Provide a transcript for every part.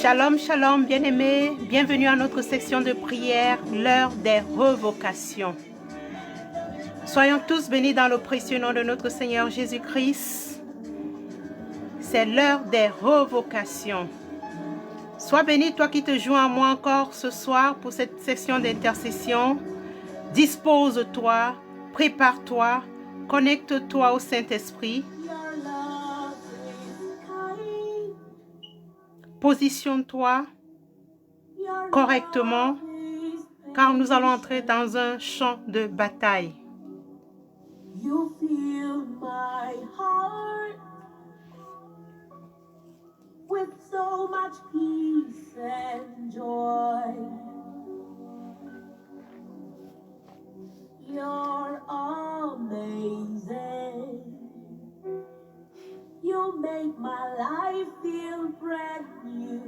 Shalom, shalom, bien-aimés. Bienvenue à notre section de prière, l'heure des revocations. Soyons tous bénis dans le précieux nom de notre Seigneur Jésus-Christ. C'est l'heure des revocations. Sois béni, toi qui te joins à moi encore ce soir pour cette section d'intercession. Dispose-toi, prépare-toi, connecte-toi au Saint-Esprit. Positionne-toi correctement, car nous allons entrer dans un champ de bataille. You fill my heart with so much peace and joy. You're amazing. You make my life feel brand new.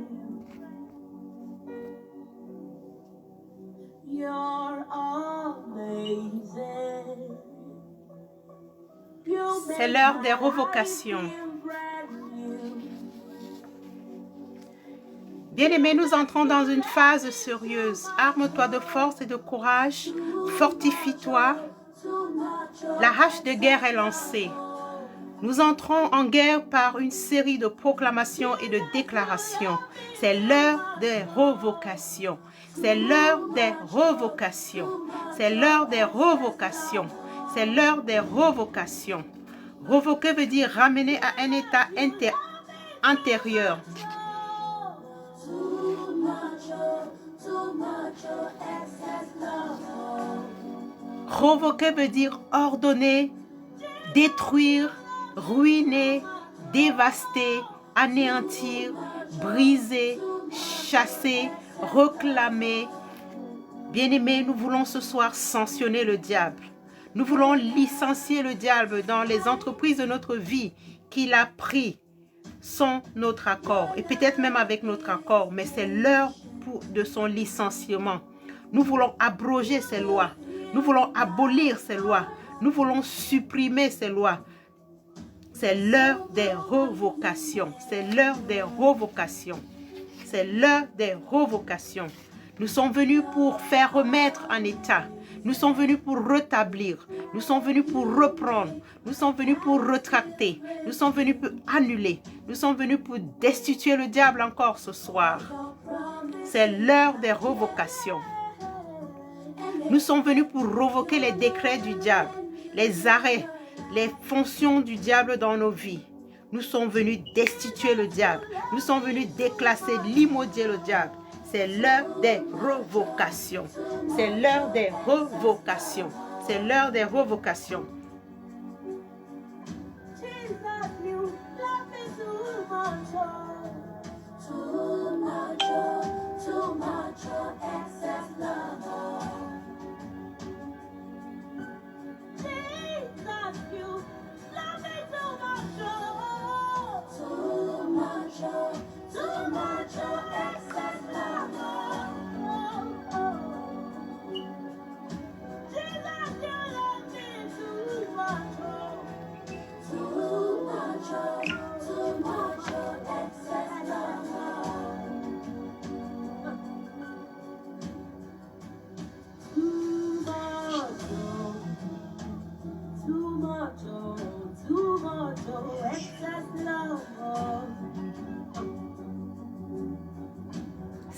You're amazing. C'est l'heure des revocations. Bien-aimés, nous entrons dans une phase sérieuse. Arme-toi de force et de courage. Fortifie-toi. La hache de guerre est lancée. Nous entrons en guerre par une série de proclamations et de déclarations. C'est l'heure des revocations. C'est l'heure des revocations. C'est l'heure des revocations. C'est l'heure des revocations. Revoquer veut dire ramener à un état antérieur. Revoquer veut dire ordonner, détruire, ruiner, dévaster, anéantir, briser, chasser, réclamer. Bien-aimés, nous voulons ce soir sanctionner le diable. Nous voulons licencier le diable dans les entreprises de notre vie qu'il a pris sans notre accord et peut-être même avec notre accord, mais c'est l'heure de son licenciement. Nous voulons abroger ces lois. Nous voulons abolir ces lois. Nous voulons supprimer ces lois. C'est l'heure des revocations. C'est l'heure des revocations. C'est l'heure des revocations. Nous sommes venus pour faire remettre en état. Nous sommes venus pour rétablir. Nous sommes venus pour reprendre. Nous sommes venus pour retracter. Nous sommes venus pour annuler. Nous sommes venus pour destituer le diable encore ce soir. C'est l'heure des revocations. Nous sommes venus pour revoquer les décrets du diable, les arrêts, les fonctions du diable dans nos vies. Nous sommes venus destituer le diable. Nous sommes venus déclasser, limaudier le diable. C'est l'heure des revocations. C'est l'heure des revocations. C'est l'heure des revocations.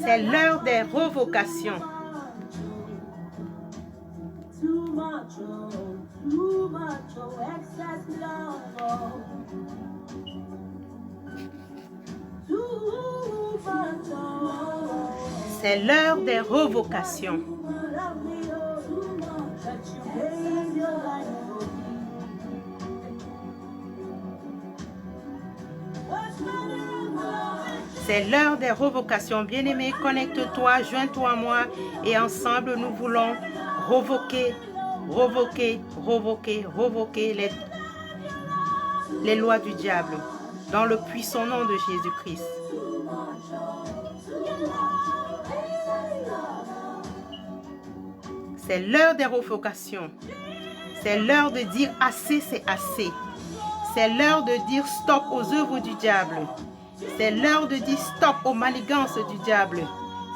C'est l'heure des revocations. C'est l'heure des revocations. C'est l'heure des revocations. Bien-aimé, connecte-toi, joins-toi à moi et ensemble nous voulons revoquer les lois du diable dans le puissant nom de Jésus-Christ. C'est l'heure des revocations. C'est l'heure de dire assez, c'est assez. C'est l'heure de dire stop aux œuvres du diable. C'est l'heure de dire stop aux manigances du diable.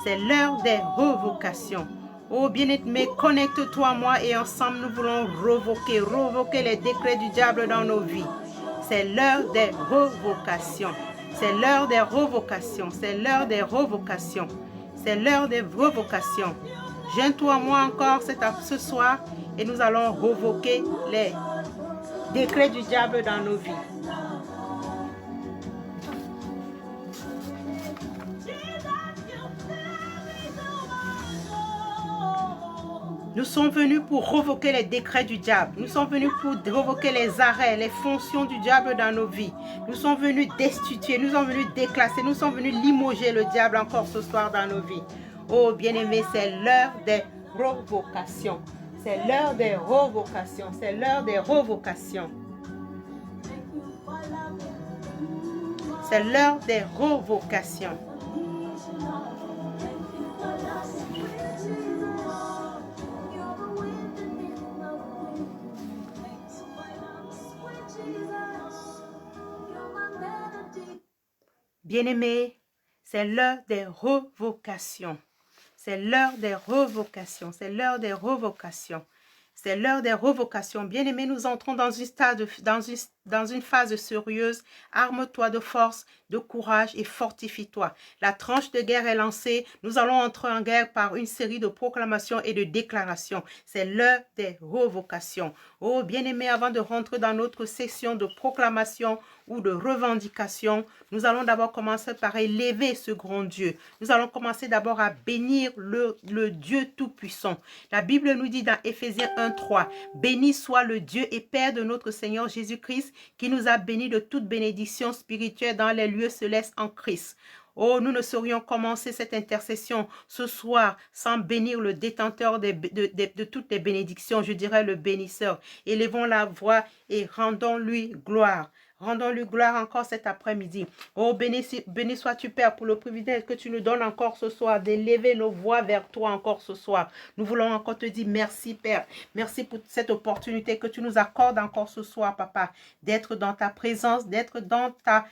C'est l'heure des revocations. Oh bien-aimé, connecte-toi à moi et ensemble nous voulons revoquer les décrets du diable dans nos vies. C'est l'heure des revocations. C'est l'heure des revocations. C'est l'heure des revocations. C'est l'heure des revocations. Joins-toi à moi encore ce soir et nous allons revoquer les décrets du diable dans nos vies. Nous sommes venus pour revoquer les décrets du diable. Nous sommes venus pour revoquer les arrêts, les fonctions du diable dans nos vies. Nous sommes venus destituer, nous sommes venus déclasser, nous sommes venus limoger le diable encore ce soir dans nos vies. Oh bien-aimés, c'est l'heure des revocations. C'est l'heure des revocations. C'est l'heure des revocations. C'est l'heure des revocations. Bien-aimés, c'est l'heure des revocations. C'est l'heure des revocations. C'est l'heure des revocations. C'est l'heure des revocations. Bien-aimés, nous entrons dans une phase sérieuse. Arme-toi de force, de courage et fortifie-toi. La tranche de guerre est lancée. Nous allons entrer en guerre par une série de proclamations et de déclarations. C'est l'heure des revocations. Oh, bien-aimés, avant de rentrer dans notre session de proclamation ou de revendication, nous allons d'abord commencer par élever ce grand Dieu. Nous allons commencer d'abord à bénir le Dieu Tout-Puissant. La Bible nous dit dans Éphésiens 1:3, « Béni soit le Dieu et Père de notre Seigneur Jésus-Christ, qui nous a bénis de toute bénédiction spirituelle dans les lieux célestes en Christ. » Oh, nous ne saurions commencer cette intercession ce soir sans bénir le détenteur de toutes les bénédictions, je dirais le bénisseur. Élevons la voix et rendons-lui gloire. Rendons-lui gloire encore cet après-midi. Oh, béni sois-tu, Père, pour le privilège que tu nous donnes encore ce soir d'élever nos voix vers toi encore ce soir. Nous voulons encore te dire merci, Père. Merci pour cette opportunité que tu nous accordes encore ce soir, Papa, d'être dans ta présence, d'être dans ta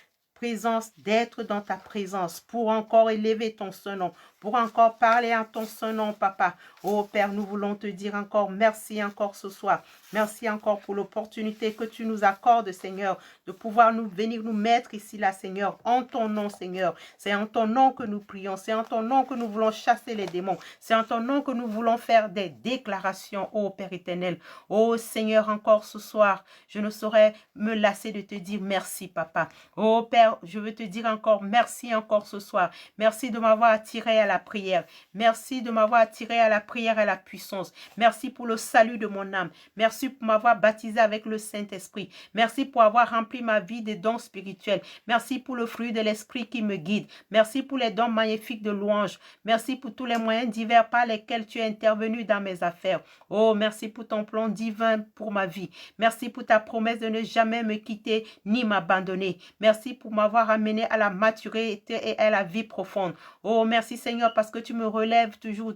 présence pour encore élever ton saint nom, pour encore parler en ton saint nom, Papa. Oh Père, nous voulons te dire encore merci encore ce soir. Merci encore pour l'opportunité que tu nous accordes, Seigneur, de pouvoir venir nous mettre ici là, Seigneur, en ton nom, Seigneur. C'est en ton nom que nous prions, c'est en ton nom que nous voulons chasser les démons, c'est en ton nom que nous voulons faire des déclarations, ô Père éternel. Oh Seigneur, encore ce soir, je ne saurais me lasser de te dire merci, Papa. Oh Père, je veux te dire encore merci encore ce soir. Merci de m'avoir attiré à la prière. Merci de m'avoir attiré à la prière et à la puissance. Merci pour le salut de mon âme. Merci pour m'avoir baptisé avec le Saint-Esprit. Merci pour avoir rempli ma vie des dons spirituels. Merci pour le fruit de l'Esprit qui me guide. Merci pour les dons magnifiques de louange. Merci pour tous les moyens divers par lesquels tu es intervenu dans mes affaires. Oh, merci pour ton plan divin pour ma vie. Merci pour ta promesse de ne jamais me quitter ni m'abandonner. Merci pour m'avoir amené à la maturité et à la vie profonde. Oh, merci Seigneur parce que tu me relèves toujours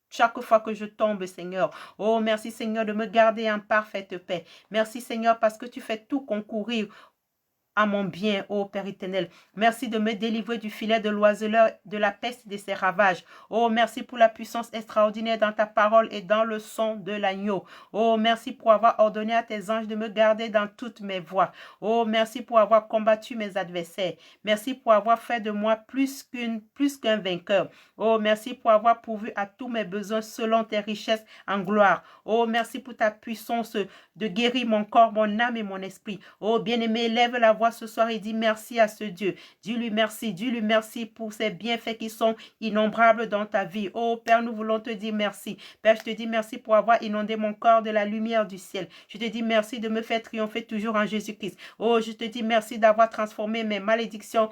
chaque fois que je tombe, Seigneur. Oh, merci Seigneur de me garder en parfaite paix. Merci Seigneur parce que tu fais tout concourir à mon bien, ô Père éternel. Merci de me délivrer du filet de l'oiseleur, de la peste et de ses ravages. Oh, merci pour la puissance extraordinaire dans ta parole et dans le son de l'agneau. Oh, merci pour avoir ordonné à tes anges de me garder dans toutes mes voies. Oh, merci pour avoir combattu mes adversaires. Merci pour avoir fait de moi plus qu'un vainqueur. Oh, merci pour avoir pourvu à tous mes besoins selon tes richesses en gloire. Oh, merci pour ta puissance de guérir mon corps, mon âme et mon esprit. Oh, bien-aimé, lève la voix ce soir et dis merci à ce Dieu. Dis-lui merci pour ses bienfaits qui sont innombrables dans ta vie. Oh Père, nous voulons te dire merci. Père, je te dis merci pour avoir inondé mon corps de la lumière du ciel. Je te dis merci de me faire triompher toujours en Jésus-Christ. Oh, je te dis merci d'avoir transformé mes malédictions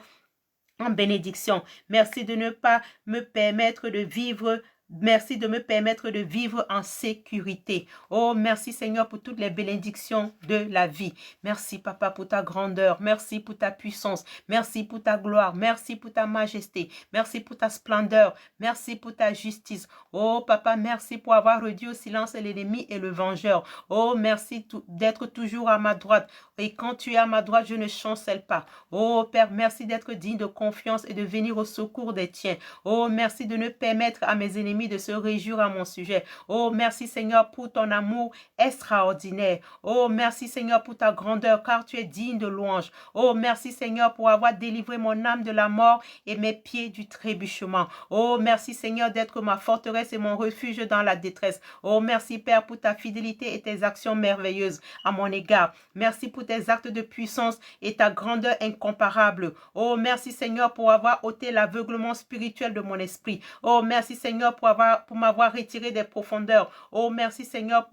en bénédiction. Merci de ne pas me permettre de vivre. Merci de me permettre de vivre en sécurité. Oh, merci Seigneur pour toutes les bénédictions de la vie. Merci Papa pour ta grandeur. Merci pour ta puissance. Merci pour ta gloire. Merci pour ta majesté. Merci pour ta splendeur. Merci pour ta justice. Oh Papa, merci pour avoir réduit au silence l'ennemi et le vengeur. Oh, merci d'être toujours à ma droite. Et quand tu es à ma droite, je ne chancelle pas. Oh Père, merci d'être digne de confiance et de venir au secours des tiens. Oh, merci de ne permettre à mes ennemis de se réjouir à mon sujet. Oh, merci Seigneur pour ton amour extraordinaire. Oh, merci Seigneur pour ta grandeur, car tu es digne de louange. Oh, merci Seigneur pour avoir délivré mon âme de la mort et mes pieds du trébuchement. Oh, merci Seigneur d'être ma forteresse et mon refuge dans la détresse. Oh, merci Père pour ta fidélité et tes actions merveilleuses à mon égard. Merci pour tes actes de puissance et ta grandeur incomparable. Oh, merci Seigneur pour avoir ôté l'aveuglement spirituel de mon esprit. Oh, merci Seigneur pour m'avoir retiré des profondeurs. Oh, merci Seigneur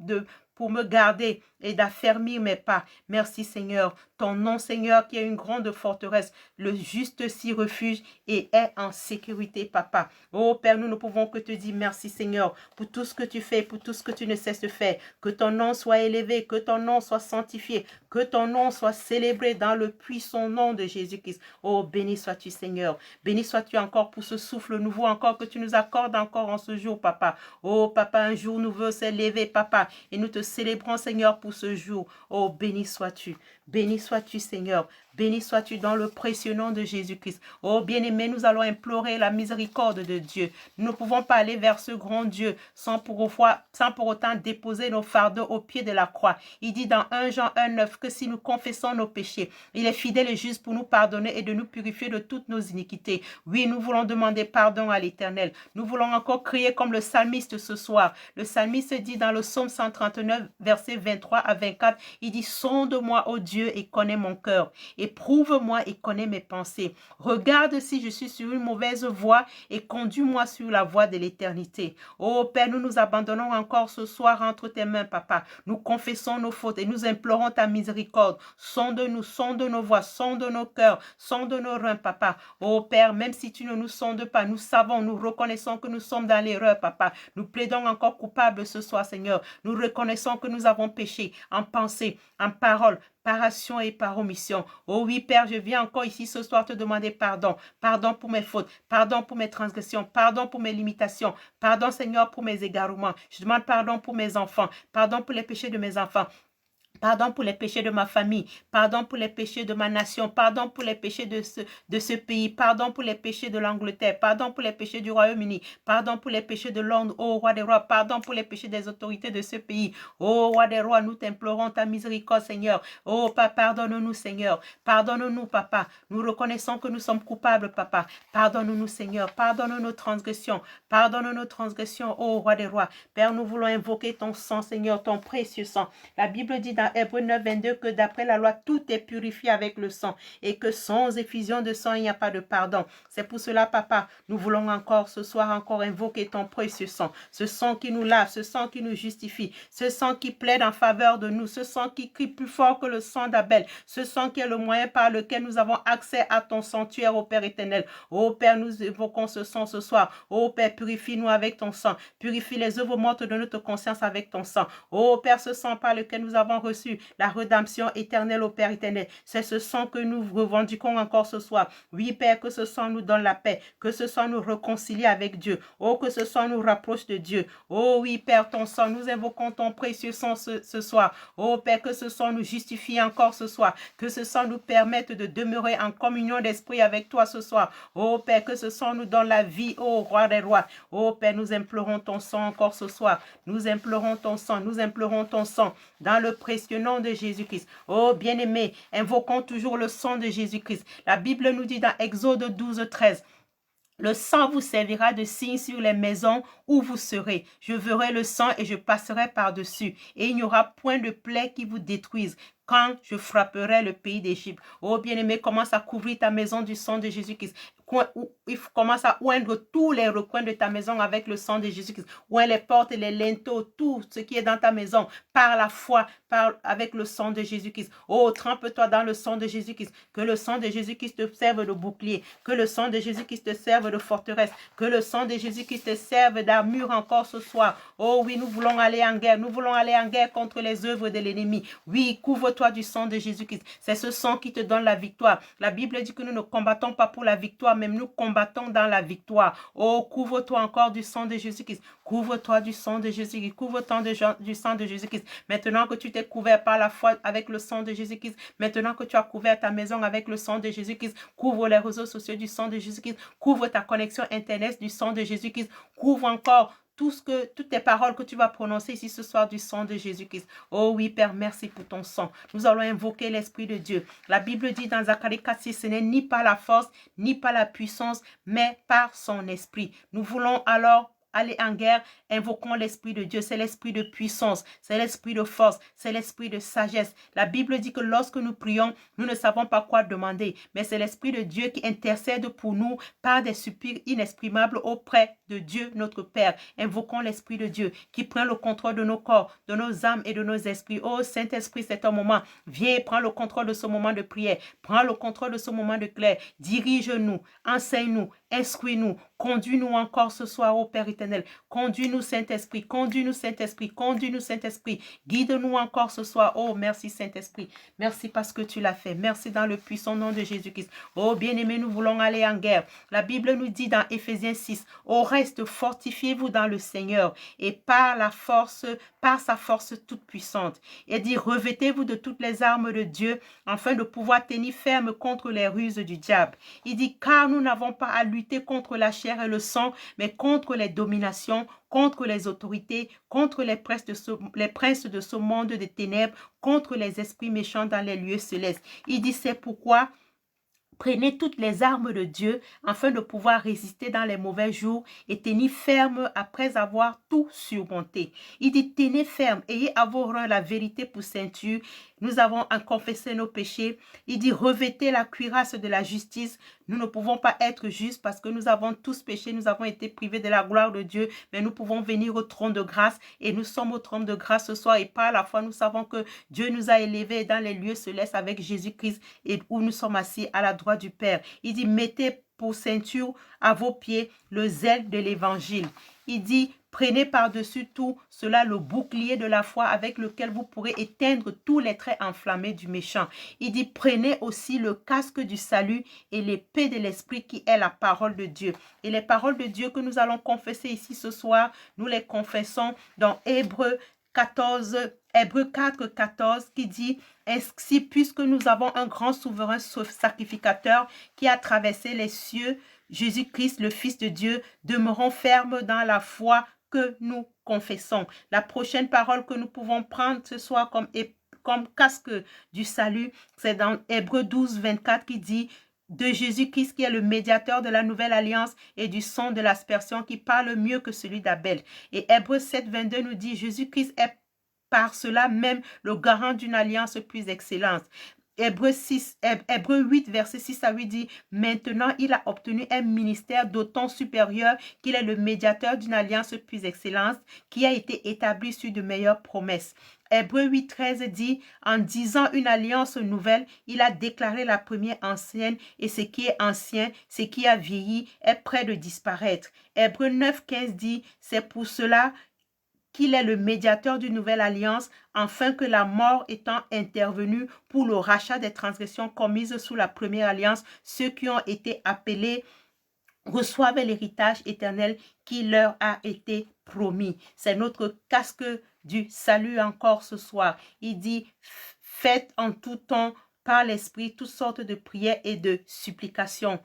pour me garder et d'affermir mes pas. Merci Seigneur. Ton nom Seigneur qui est une grande forteresse. Le juste s'y refuge et est en sécurité, Papa. Oh Père, nous ne pouvons que te dire merci Seigneur pour tout ce que tu fais, pour tout ce que tu ne cesses de faire. Que ton nom soit élevé, que ton nom soit sanctifié, que ton nom soit célébré dans le puissant nom de Jésus-Christ. Oh, béni sois-tu Seigneur. Béni sois-tu encore pour ce souffle nouveau encore que tu nous accordes encore en ce jour, Papa. Oh Papa, un jour nouveau s'est levé, Papa, et nous te célébrons Seigneur pour ce jour. Oh, béni sois-tu. Béni sois-tu, Seigneur. Béni sois-tu dans le précieux nom de Jésus-Christ. Oh, bien-aimé, nous allons implorer la miséricorde de Dieu. Nous ne pouvons pas aller vers ce grand Dieu sans pour autant déposer nos fardeaux au pied de la croix. Il dit dans 1 Jean 1,9 que si nous confessons nos péchés, il est fidèle et juste pour nous pardonner et de nous purifier de toutes nos iniquités. Oui, nous voulons demander pardon à l'Éternel. Nous voulons encore crier comme le psalmiste ce soir. Le psalmiste dit dans le psaume 139, versets 23 à 24, il dit « Sonde-moi, ô Dieu, et connais mon cœur. Éprouve-moi et connais mes pensées. Regarde si je suis sur une mauvaise voie et conduis-moi sur la voie de l'éternité. » Oh Père, nous nous abandonnons encore ce soir entre tes mains, Papa. Nous confessons nos fautes et nous implorons ta miséricorde. Sonde-nous, sonde nos voies, sonde nos cœurs, sonde nos reins, Papa. Oh Père, même si tu ne nous sondes pas, nous savons, nous reconnaissons que nous sommes dans l'erreur, Papa. Nous plaidons encore coupables ce soir, Seigneur. Nous reconnaissons que nous avons péché en pensée, en parole, par action et par omission. Oh oui, Père, je viens encore ici ce soir te demander pardon. Pardon pour mes fautes, pardon pour mes transgressions, pardon pour mes limitations, pardon, Seigneur, pour mes égarements. Je demande pardon pour mes enfants, pardon pour les péchés de mes enfants. Pardon pour les péchés de ma famille, pardon pour les péchés de ma nation, pardon pour les péchés de ce pays, pardon pour les péchés de l'Angleterre, pardon pour les péchés du Royaume-Uni, pardon pour les péchés de Londres, ô roi des rois, pardon pour les péchés des autorités de ce pays. Ô roi des rois, nous t'implorons ta miséricorde, Seigneur. Ô Papa, pardonne-nous, Seigneur. Pardonne-nous, Papa. Nous reconnaissons que nous sommes coupables, Papa. Pardonne-nous, Seigneur. Pardonne nos transgressions. Pardonne nos transgressions, ô roi des rois. Père, nous voulons invoquer ton sang, Seigneur, ton précieux sang. La Bible dit dans Hébreux 9, 22 que d'après la loi, tout est purifié avec le sang et que sans effusion de sang, il n'y a pas de pardon. C'est pour cela, Papa, nous voulons encore ce soir encore invoquer ton précieux sang. Ce sang qui nous lave, ce sang qui nous justifie, ce sang qui plaide en faveur de nous, ce sang qui crie plus fort que le sang d'Abel, ce sang qui est le moyen par lequel nous avons accès à ton sanctuaire, ô Père éternel. Ô Père, nous évoquons ce sang ce soir. Ô Père, purifie-nous avec ton sang. Purifie les œuvres mortes de notre conscience avec ton sang. Ô Père, ce sang par lequel nous avons reçu la rédemption éternelle au Père éternel. C'est ce sang que nous revendiquons encore ce soir. Oui, Père, que ce sang nous donne la paix, que ce sang nous réconcilie avec Dieu. Oh, que ce sang nous rapproche de Dieu. Oh oui, Père, ton sang, nous invoquons ton précieux sang ce soir. Oh Père, que ce sang nous justifie encore ce soir. Que ce sang nous permette de demeurer en communion d'esprit avec toi ce soir. Oh Père, que ce sang nous donne la vie, oh roi des rois. Oh Père, nous implorons ton sang encore ce soir. Nous implorons ton sang, nous implorons ton sang dans le précieux nom de Jésus-Christ. Oh bien-aimé, invoquons toujours le sang de Jésus-Christ. La Bible nous dit dans Exode 12, 13. Le sang vous servira de signe sur les maisons où vous serez. Je verrai le sang et je passerai par-dessus. Et il n'y aura point de plaie qui vous détruise quand je frapperai le pays d'Égypte. Oh bien-aimé, commence à couvrir ta maison du sang de Jésus-Christ. Il commence à oindre tous les recoins de ta maison avec le sang de Jésus-Christ. Oins les portes, les linteaux, tout ce qui est dans ta maison par la foi, avec le sang de Jésus-Christ. Oh, trempe-toi dans le sang de Jésus-Christ. Que le sang de Jésus-Christ te serve de bouclier. Que le sang de Jésus-Christ te serve de forteresse. Que le sang de Jésus-Christ te serve d'armure encore ce soir. Oh oui, nous voulons aller en guerre. Nous voulons aller en guerre contre les œuvres de l'ennemi. Oui, couvre-toi du sang de Jésus-Christ. C'est ce sang qui te donne la victoire. La Bible dit que nous ne combattons pas pour la victoire, même. Nous combattons dans la victoire. Oh, couvre-toi encore du sang de Jésus-Christ. Couvre-toi du sang de Jésus-Christ. Couvre-toi du sang de Jésus-Christ. Maintenant que tu t'es couvert par la foi avec le sang de Jésus-Christ, maintenant que tu as couvert ta maison avec le sang de Jésus-Christ, couvre les réseaux sociaux du sang de Jésus-Christ, couvre ta connexion Internet du sang de Jésus-Christ, couvre encore toutes tes paroles que tu vas prononcer ici ce soir du sang de Jésus-Christ. Oh oui, Père, merci pour ton sang. Nous allons invoquer l'Esprit de Dieu. La Bible dit dans Zacharie 4:6, ce n'est ni par la force, ni par la puissance, mais par son esprit. Nous voulons alors aller en guerre, invoquons l'Esprit de Dieu. C'est l'Esprit de puissance, c'est l'Esprit de force, c'est l'Esprit de sagesse. La Bible dit que lorsque nous prions, nous ne savons pas quoi demander, mais c'est l'Esprit de Dieu qui intercède pour nous par des soupirs inexprimables auprès de Dieu notre Père. Invoquons l'Esprit de Dieu qui prend le contrôle de nos corps, de nos âmes et de nos esprits. Oh Saint-Esprit, c'est un moment. Viens, prends le contrôle de ce moment de prière. Prends le contrôle de ce moment de clair. Dirige-nous, enseigne-nous, instruis-nous, conduis-nous encore ce soir, ô Père éternel. Conduis-nous, Saint-Esprit, conduis-nous, Saint-Esprit, conduis-nous, Saint-Esprit. Guide-nous encore ce soir. Oh, merci, Saint-Esprit. Merci parce que tu l'as fait. Merci dans le puissant nom de Jésus-Christ. Oh, bien-aimés, nous voulons aller en guerre. La Bible nous dit dans Éphésiens 6, au reste, fortifiez-vous dans le Seigneur et par sa force toute puissante. Et dit, revêtez-vous de toutes les armes de Dieu afin de pouvoir tenir ferme contre les ruses du diable. Il dit, car nous n'avons pas à lutter contre la chair et le sang, mais contre les dominations, contre les autorités, contre les princes de ce monde des ténèbres, contre les esprits méchants dans les lieux célestes. Il dit, c'est pourquoi prenez toutes les armes de Dieu afin de pouvoir résister dans les mauvais jours et tenir ferme après avoir tout surmonté. Il dit, tenez ferme, ayez à vos reins la vérité pour ceinture. Nous avons confessé nos péchés. Il dit, revêtez la cuirasse de la justice. Nous ne pouvons pas être justes parce que nous avons tous péché. Nous avons été privés de la gloire de Dieu. Mais nous pouvons venir au trône de grâce. Et nous sommes au trône de grâce ce soir. Et par la foi, nous savons que Dieu nous a élevés dans les lieux célestes avec Jésus-Christ et où nous sommes assis à la droite du Père. Il dit, mettez pour ceinture à vos pieds le zèle de l'évangile. Il dit, prenez par-dessus tout cela le bouclier de la foi avec lequel vous pourrez éteindre tous les traits enflammés du méchant. Il dit, prenez aussi le casque du salut et l'épée de l'esprit qui est la parole de Dieu. Et les paroles de Dieu que nous allons confesser ici ce soir, nous les confessons dans Hébreux 4:14 qui dit, ainsi puisque nous avons un grand souverain sacrificateur qui a traversé les cieux, Jésus-Christ, le Fils de Dieu, demeurons fermes dans la foi que nous confessons. La prochaine parole que nous pouvons prendre ce soir comme casque du salut, c'est dans Hébreux 12:24 qui dit, de Jésus-Christ qui est le médiateur de la nouvelle alliance et du sang de l'aspersion qui parle mieux que celui d'Abel. Et Hébreux 7:22 nous dit, Jésus-Christ est par cela même le garant d'une alliance plus excellente. Hébreux 8, verset 6 à 8 dit, maintenant il a obtenu un ministère d'autant supérieur qu'il est le médiateur d'une alliance plus excellente qui a été établie sur de meilleures promesses. Hébreux 8:13 dit, en disant une alliance nouvelle, il a déclaré la première ancienne et ce qui est ancien, ce qui a vieilli est près de disparaître. Hébreux 9:15 dit, c'est pour cela qu'il est le médiateur d'une nouvelle alliance, afin que la mort étant intervenue pour le rachat des transgressions commises sous la première alliance, ceux qui ont été appelés reçoivent l'héritage éternel qui leur a été promis. C'est notre casque du salut encore ce soir. Il dit, faites en tout temps par l'Esprit toutes sortes de prières et de supplications.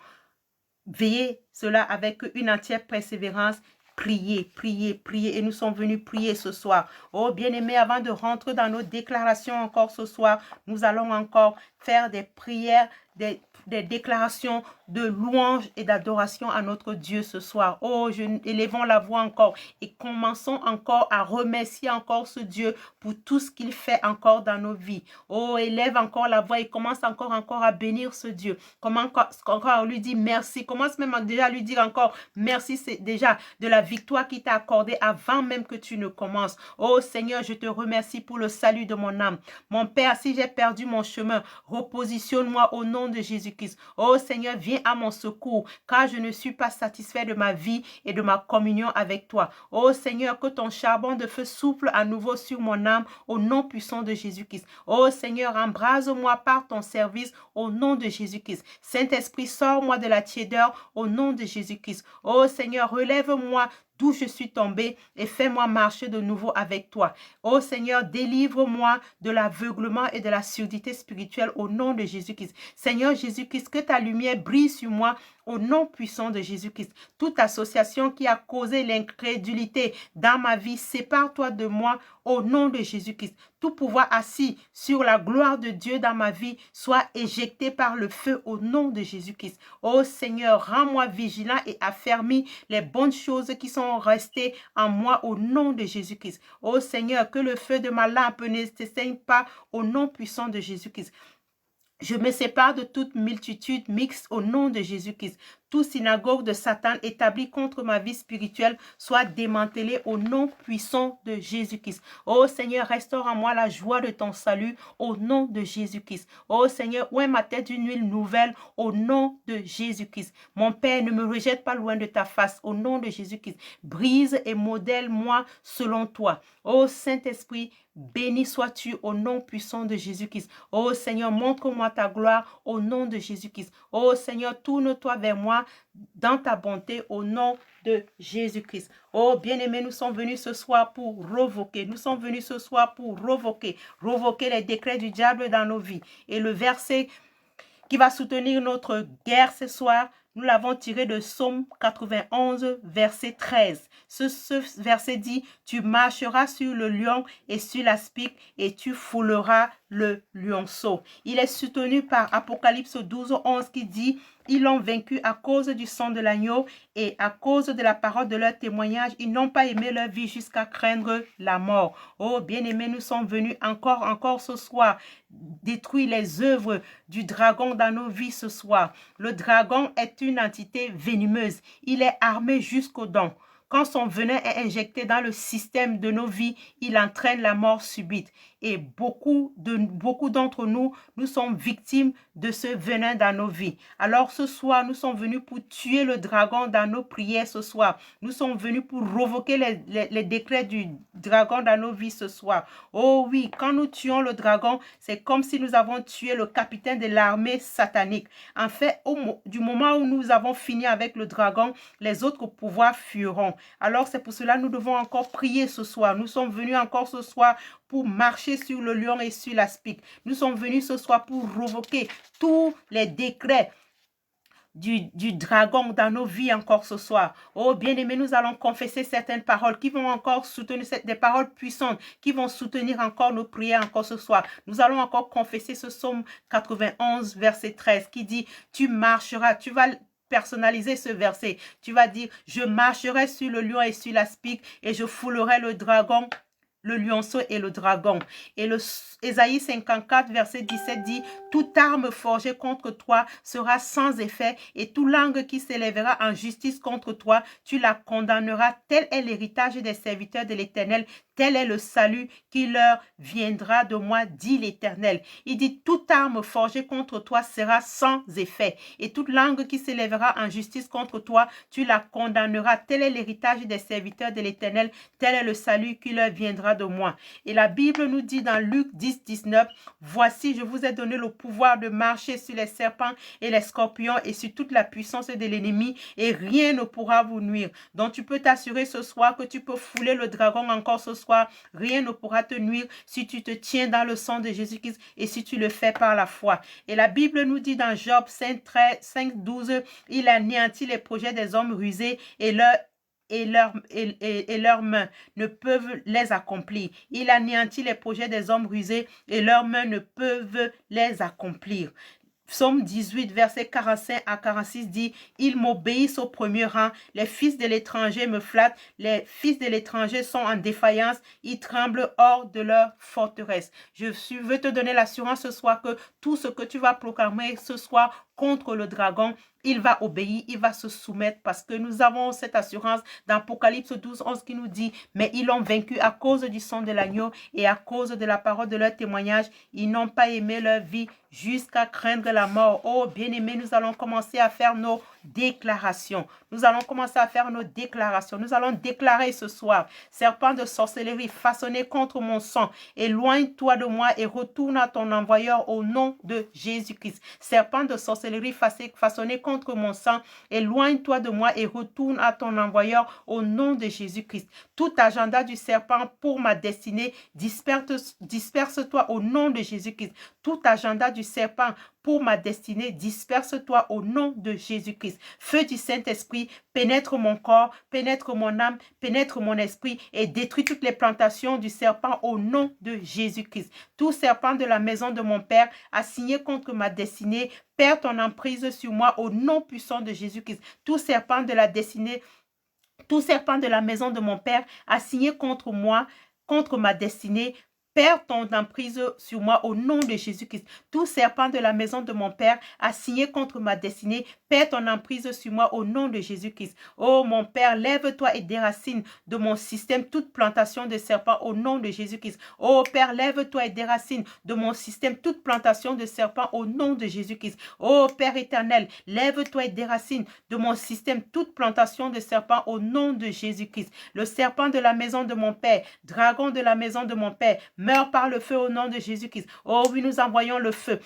Veillez cela avec une entière persévérance. Priez, priez, priez. Et nous sommes venus prier ce soir. Oh, bien-aimés, avant de rentrer dans nos déclarations encore ce soir, nous allons encore faire des prières, des déclarations de louange et d'adoration à notre Dieu ce soir. Oh, élevons la voix encore et commençons encore à remercier encore ce Dieu pour tout ce qu'il fait encore dans nos vies. Oh, élève encore la voix et commence encore à bénir ce Dieu. Commence encore à lui dire merci. Commence même déjà à lui dire encore merci, c'est déjà de la victoire qu'il t'a accordée avant même que tu ne commences. Oh Seigneur, je te remercie pour le salut de mon âme. Mon Père, si j'ai perdu mon chemin, repositionne-moi au nom de Jésus-Christ. Oh Seigneur, viens à mon secours, car je ne suis pas satisfait de ma vie et de ma communion avec toi. Oh Seigneur, que ton charbon de feu souffle à nouveau sur mon âme au nom puissant de Jésus-Christ. Oh Seigneur, embrase-moi par ton service au nom de Jésus-Christ. Saint-Esprit, sors-moi de la tiédeur au nom de Jésus-Christ. Oh Seigneur, relève-moi d'où je suis tombé et fais-moi marcher de nouveau avec toi. Oh Seigneur, délivre-moi de l'aveuglement et de la surdité spirituelle au nom de Jésus-Christ. Seigneur Jésus-Christ, que ta lumière brille sur moi au nom puissant de Jésus-Christ. Toute association qui a causé l'incrédulité dans ma vie, sépare-toi de moi au nom de Jésus-Christ. Tout pouvoir assis sur la gloire de Dieu dans ma vie soit éjecté par le feu au nom de Jésus-Christ. Oh Seigneur, rends-moi vigilant et affermis les bonnes choses qui sont restées en moi au nom de Jésus-Christ. Oh Seigneur, que le feu de ma lampe ne s'éteigne pas au nom puissant de Jésus-Christ. Je me sépare de toute multitude mixte au nom de Jésus-Christ. Toute synagogue de Satan établie contre ma vie spirituelle soit démantelée au nom puissant de Jésus-Christ. Oh Seigneur, restaure en moi la joie de ton salut au nom de Jésus-Christ. Oh Seigneur, oins ma tête d'une huile nouvelle au nom de Jésus-Christ. Mon Père, ne me rejette pas loin de ta face au nom de Jésus-Christ. Brise et modèle-moi selon toi. Oh Saint-Esprit, béni sois-tu au nom puissant de Jésus-Christ. Oh Seigneur, montre-moi ta gloire au nom de Jésus-Christ. Oh Seigneur, tourne-toi vers moi dans ta bonté au nom de Jésus-Christ. Oh bien-aimés, nous sommes venus ce soir pour revoquer. Nous sommes venus ce soir pour revoquer les décrets du diable dans nos vies. Et le verset qui va soutenir notre guerre ce soir, nous l'avons tiré de Psaume 91, verset 13. Ce verset dit, « Tu marcheras sur le lion et sur l'aspic et tu fouleras le lionceau. » Il est soutenu par Apocalypse 12, 11 qui dit, « Ils l'ont vaincu à cause du sang de l'agneau et à cause de la parole de leur témoignage. Ils n'ont pas aimé leur vie jusqu'à craindre la mort. » Oh, bien-aimés, nous sommes venus encore ce soir détruire les œuvres du dragon dans nos vies ce soir. Le dragon est une entité venimeuse. Il est armé jusqu'aux dents. Quand son venin est injecté dans le système de nos vies, il entraîne la mort subite. Et beaucoup d'entre nous, nous sommes victimes de ce venin dans nos vies. Alors ce soir, nous sommes venus pour tuer le dragon dans nos prières ce soir. Nous sommes venus pour revoquer les décrets du dragon dans nos vies ce soir. Oh oui, quand nous tuons le dragon, c'est comme si nous avons tué le capitaine de l'armée satanique. En fait, du moment où nous avons fini avec le dragon, les autres pouvoirs fuiront. Alors c'est pour cela que nous devons encore prier ce soir. Nous sommes venus encore ce soir pour marcher sur le lion et sur l'aspic. Nous sommes venus ce soir pour revoquer tous les décrets du dragon dans nos vies encore ce soir. Oh bien-aimés, nous allons confesser certaines paroles qui vont encore soutenir, des paroles puissantes qui vont soutenir encore nos prières encore ce soir. Nous allons encore confesser ce psaume 91 verset 13 qui dit, tu marcheras, tu vas personnaliser ce verset. Tu vas dire, je marcherai sur le lion et sur l'aspic et je foulerai le dragon, le lionceau et le dragon. Et le Ésaïe 54, verset 17 dit, toute arme forgée contre toi sera sans effet et toute langue qui s'élèvera en justice contre toi, tu la condamneras. Tel est l'héritage des serviteurs de l'Éternel. Tel est le salut qui leur viendra de moi, dit l'Éternel. Il dit, toute arme forgée contre toi sera sans effet. Et toute langue qui s'élèvera en justice contre toi, tu la condamneras. Tel est l'héritage des serviteurs de l'Éternel. Tel est le salut qui leur viendra de moi. Et la Bible nous dit dans Luc 10, 19, voici, je vous ai donné le pouvoir de marcher sur les serpents et les scorpions et sur toute la puissance de l'ennemi et rien ne pourra vous nuire. Donc tu peux t'assurer ce soir que tu peux fouler le dragon encore ce soir. Rien ne pourra te nuire si tu te tiens dans le sang de Jésus-Christ et si tu le fais par la foi. Et la Bible nous dit dans Job 5, 12, il anéantit les projets des hommes rusés et leurs mains ne peuvent les accomplir. Il anéantit les projets des hommes rusés et leurs mains ne peuvent les accomplir. Psaume 18, verset 45 à 46 dit, « Ils m'obéissent au premier rang, les fils de l'étranger me flattent, les fils de l'étranger sont en défaillance, ils tremblent hors de leur forteresse. » Je veux te donner l'assurance ce soir que tout ce que tu vas proclamer ce soir contre le dragon, il va obéir, il va se soumettre parce que nous avons cette assurance dans Apocalypse 12, 11 qui nous dit, mais ils l'ont vaincu à cause du sang de l'agneau et à cause de la parole de leur témoignage. Ils n'ont pas aimé leur vie jusqu'à craindre la mort. Oh, bien-aimés, nous allons commencer à faire nos déclarations. Nous allons commencer à faire nos déclarations. Nous allons déclarer ce soir, serpent de sorcellerie façonné contre mon sang, éloigne-toi de moi et retourne à ton envoyeur au nom de Jésus-Christ. Serpent de sorcellerie façonné contre mon sang, éloigne-toi de moi et retourne à ton envoyeur au nom de Jésus-Christ. Tout agenda du serpent pour ma destinée, disperse-toi au nom de Jésus-Christ. Tout agenda du serpent pour ma destinée, disperse-toi au nom de Jésus-Christ. Feu du Saint-Esprit, pénètre mon corps, pénètre mon âme, pénètre mon esprit et détruit toutes les plantations du serpent au nom de Jésus-Christ. Tout serpent de la maison de mon Père assigné contre ma destinée, perds ton emprise sur moi au nom puissant de Jésus-Christ. Tout serpent de la destinée, tout serpent de la maison de mon Père assigné contre moi, contre ma destinée, perds ton emprise sur moi au nom de Jésus-Christ. Tout serpent de la maison de mon Père assigné contre ma destinée, perds ton emprise sur moi au nom de Jésus-Christ. Oh mon Père, lève-toi et déracine de mon système toute plantation de serpent au nom de Jésus-Christ. Oh Père, lève-toi et déracine de mon système toute plantation de serpent au nom de Jésus-Christ. Oh Père éternel, lève-toi et déracine de mon système toute plantation de serpent au nom de Jésus-Christ. Le serpent de la maison de mon Père, dragon de la maison de mon Père, meurs par le feu au nom de Jésus-Christ. Oh oui, nous envoyons le feu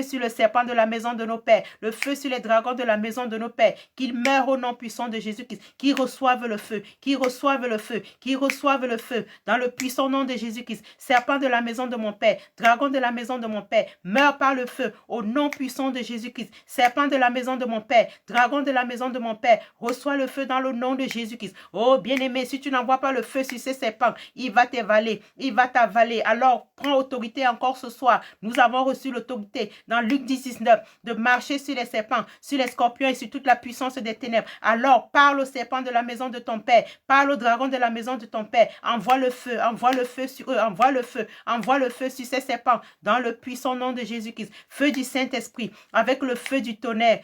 sur le serpent de la maison de nos pères, le feu sur les dragons de la maison de nos pères, qu'ils meurent au nom puissant de Jésus-Christ, qu'ils reçoivent le feu, qu'ils reçoivent le feu, qu'ils reçoivent le feu, dans le puissant nom de Jésus-Christ. Serpent de la maison de mon Père, dragon de la maison de mon Père, meurt par le feu au nom puissant de Jésus-Christ. Serpent de la maison de mon Père, dragon de la maison de mon Père, reçois le feu dans le nom de Jésus-Christ. Oh bien-aimé, si tu n'envoies pas le feu sur ces serpents, il va t'avaler, il va t'avaler. Alors, prends autorité encore ce soir. Nous avons reçu l'autorité dans Luc 10:19 de marcher sur les serpents, sur les scorpions et sur toute la puissance des ténèbres. Alors, parle au serpent de la maison de ton Père, parle au dragon de la maison de ton Père. Envoie le feu sur eux, envoie le feu sur ces serpents dans le puissant nom de Jésus-Christ. Feu du Saint-Esprit, avec le feu du tonnerre.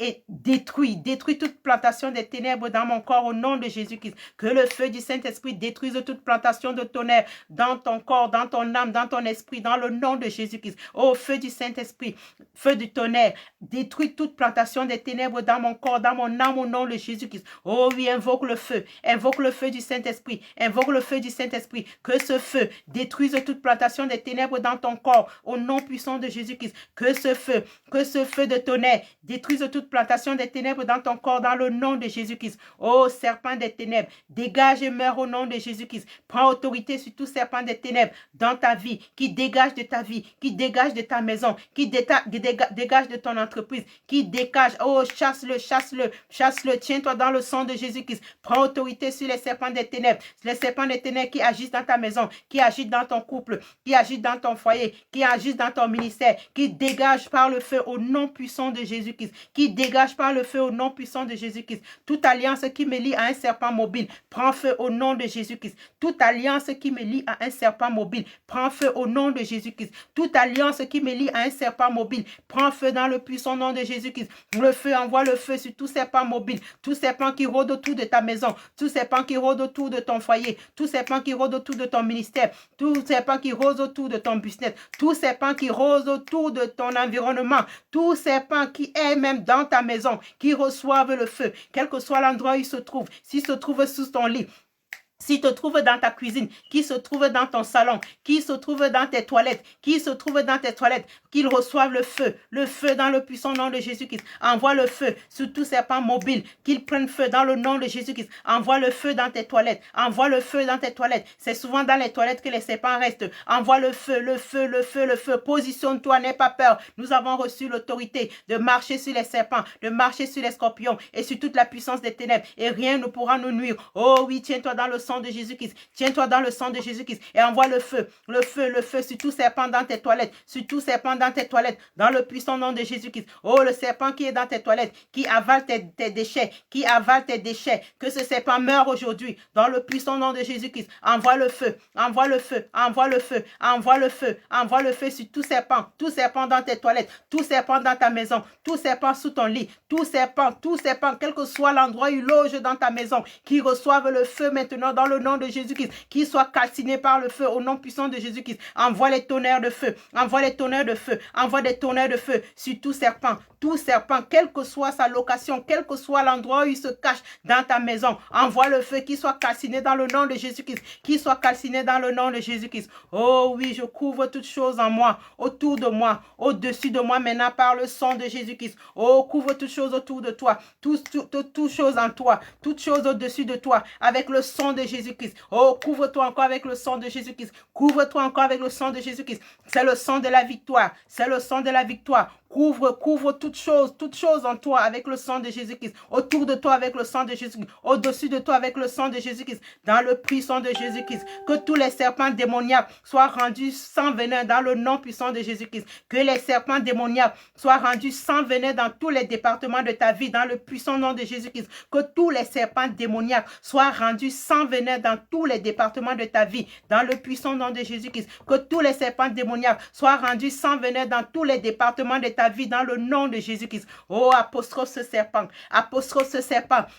Et détruis toute plantation des ténèbres dans mon corps au nom de Jésus-Christ. Que le feu du Saint-Esprit détruise toute plantation de tonnerre dans ton corps, dans ton âme, dans ton esprit, dans le nom de Jésus-Christ. Oh, feu du Saint-Esprit, feu du tonnerre, détruis toute plantation des ténèbres dans mon corps, dans mon âme au nom de Jésus-Christ. Oh oui, invoque le feu du Saint-Esprit, invoque le feu du Saint-Esprit. Que ce feu détruise toute plantation des ténèbres dans ton corps au nom puissant de Jésus-Christ. Que ce feu de tonnerre détruise toute plantation des ténèbres dans ton corps dans le nom de Jésus-Christ. Oh serpent des ténèbres, dégage et meurs au nom de Jésus-Christ. Prends autorité sur tout serpent des ténèbres dans ta vie, qui dégage de ta vie, qui dégage de ta maison, qui dégage de ton entreprise, qui dégage. Oh chasse-le, tiens-toi dans le sang de Jésus-Christ. Prends autorité sur les serpents des ténèbres, les serpents des ténèbres qui agissent dans ta maison, qui agissent dans ton couple, qui agissent dans ton foyer, qui agissent dans ton ministère, qui dégagent par le feu au nom puissant de Jésus-Christ, qui dégage par le feu au nom puissant de Jésus-Christ. Toute alliance qui me lie à un serpent mobile, prends feu au nom de Jésus-Christ. Toute alliance qui me lie à un serpent mobile, prends feu au nom de Jésus-Christ. Toute alliance qui me lie à un serpent mobile, prends feu dans le puissant nom de Jésus-Christ. Le feu, envoie le feu sur tout serpent mobile, tout serpent qui rôde autour de ta maison, tout serpent qui rôde autour de ton foyer, tout serpent qui rôde autour de ton ministère, tout serpent qui rôde autour de ton business, tout serpent qui rôde autour de ton environnement, tout serpent qui est même dans ta maison, qui reçoivent le feu, quel que soit l'endroit où il se trouve, s'il se trouve sous ton lit, s'il te trouve dans ta cuisine, qui se trouve dans ton salon, qui se trouve dans tes toilettes, qu'ils reçoivent le feu dans le puissant nom de Jésus-Christ. Envoie le feu sur tous serpents mobiles, qu'ils prennent feu dans le nom de Jésus-Christ. Envoie le feu dans tes toilettes, envoie le feu dans tes toilettes. C'est souvent dans les toilettes que les serpents restent. Envoie le feu. Positionne-toi, n'aie pas peur. Nous avons reçu l'autorité de marcher sur les serpents, de marcher sur les scorpions et sur toute la puissance des ténèbres. Et rien ne pourra nous nuire. Oh oui, tiens-toi dans le sang sang de Jésus-Christ. Tiens-toi dans le sang de Jésus-Christ et envoie le feu sur tout serpent dans tes toilettes, sur tout serpent dans tes toilettes, dans le puissant nom de Jésus-Christ. Oh, le serpent qui est dans tes toilettes, qui avale tes déchets, qui avale tes déchets, que ce serpent meure aujourd'hui, dans le puissant nom de Jésus-Christ. Envoie le feu, envoie le feu, envoie le feu, envoie le feu, envoie le feu sur tout serpent dans tes toilettes, tout serpent dans ta maison, tout serpent sous ton lit, tout serpent, quel que soit l'endroit où il loge dans ta maison, qui reçoive le feu maintenant dans le nom de Jésus-Christ, qui soit calciné par le feu au nom puissant de Jésus-Christ. Envoie les tonnerres de feu, envoie les tonnerres de feu, envoie des tonnerres de feu sur tout serpent, quelle que soit sa location, quel que soit l'endroit où il se cache dans ta maison, envoie le feu qui soit calciné dans le nom de Jésus-Christ, qui soit calciné dans le nom de Jésus-Christ. Oh oui, je couvre toutes choses en moi, autour de moi, au-dessus de moi maintenant par le sang de Jésus-Christ. Oh, couvre toutes choses autour de toi, toutes choses en toi, toutes choses au-dessus de toi avec le sang de Jésus-Christ. Oh, couvre-toi encore avec le sang de Jésus-Christ. Couvre-toi encore avec le sang de Jésus-Christ. C'est le sang de la victoire. C'est le sang de la victoire. Couvre toutes choses en toi avec le sang de Jésus-Christ. Autour de toi avec le sang de Jésus-Christ. Au-dessus de toi avec le sang de Jésus-Christ. Dans le puissant de Jésus-Christ. Que tous les serpents démoniaques soient rendus sans venin dans le nom puissant de Jésus-Christ. Que les serpents démoniaques soient rendus sans venin dans tous les départements de ta vie dans le puissant nom de Jésus-Christ. Que tous les serpents démoniaques soient rendus sans venin dans tous les départements de ta vie dans le puissant nom de Jésus-Christ. Que tous les serpents démoniaques soient rendus sans venin dans tous les départements de ta vie dans le nom de Jésus-Christ. Oh, apostrophe ce serpent,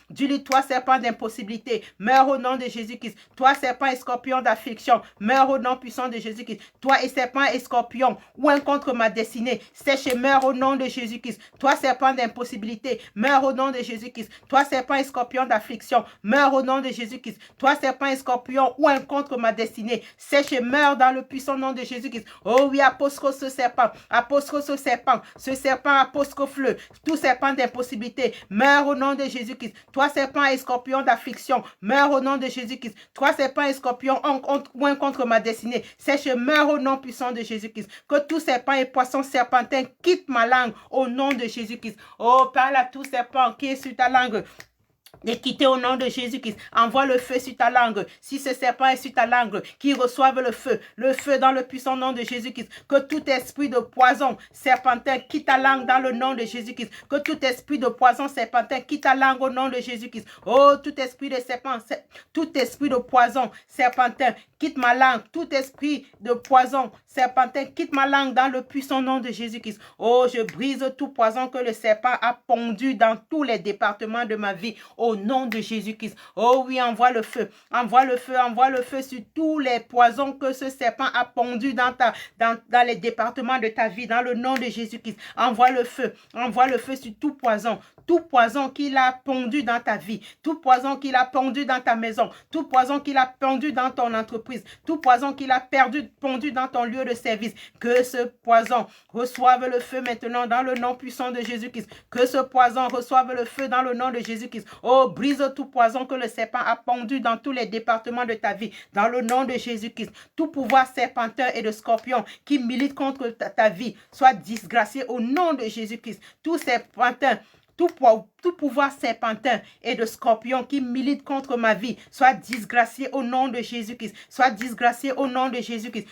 dis-lui, toi serpent d'impossibilité, meurs au nom de Jésus-Christ. Toi serpent et scorpion d'affliction, meurs au nom puissant de Jésus-Christ. Toi et serpent et scorpion, ouin contre ma destinée, sèche et meurs au nom de Jésus-Christ. Toi serpent d'impossibilité, meurs au nom de Jésus-Christ. Toi serpent et scorpion d'affliction, meurs au nom de Jésus-Christ. Toi serpent et scorpion, ouin contre ma destinée, sèche et meurs dans le puissant nom de Jésus-Christ. Oh oui, apostrophe ce serpent, ce serpent apostrophe-le, tout serpent d'impossibilité, meurs au nom de Jésus-Christ. Toi serpent et scorpion d'affliction, meurs au nom de Jésus-Christ. Toi serpent et scorpion ouin contre ma destinée, sèche et meurs au nom puissant de Jésus-Christ. Que tout serpent et poisson serpentin quitte ma langue au nom de Jésus-Christ. Oh, parle à tout serpent qui est sur ta langue. Et quitter au nom de Jésus-Christ. Envoie le feu sur ta langue. Si ce serpent est sur ta langue, qu'il reçoive le feu dans le puissant nom de Jésus-Christ. Que tout esprit de poison serpentin quitte ta langue dans le nom de Jésus-Christ. Que tout esprit de poison serpentin quitte ta langue au nom de Jésus-Christ. Oh, tout esprit de serpent, tout esprit de poison serpentin quitte ma langue. Tout esprit de poison serpentin quitte ma langue dans le puissant nom de Jésus-Christ. Oh, je brise tout poison que le serpent a pondu dans tous les départements de ma vie. Au nom de Jésus-Christ. Oh oui, envoie le feu sur tous les poisons que ce serpent a pondu dans les départements de ta vie, dans le nom de Jésus-Christ. Envoie le feu sur tout poison qu'il a pondu dans ta vie, tout poison qu'il a pondu dans ta maison, tout poison qu'il a pondu dans ton entreprise, tout poison qu'il a pondu dans ton lieu de service. Que ce poison reçoive le feu maintenant dans le nom puissant de Jésus-Christ. Que ce poison reçoive le feu dans le nom de Jésus-Christ. Oh, brise tout poison que le serpent a pondu dans tous les départements de ta vie, dans le nom de Jésus-Christ. Tout pouvoir serpentin et de scorpion qui milite contre ta vie soit disgracié au nom de Jésus-Christ. Tout serpentin, tout pouvoir serpentin et de scorpion qui milite contre ma vie soit disgracié au nom de Jésus-Christ. Soit disgracié au nom de Jésus-Christ.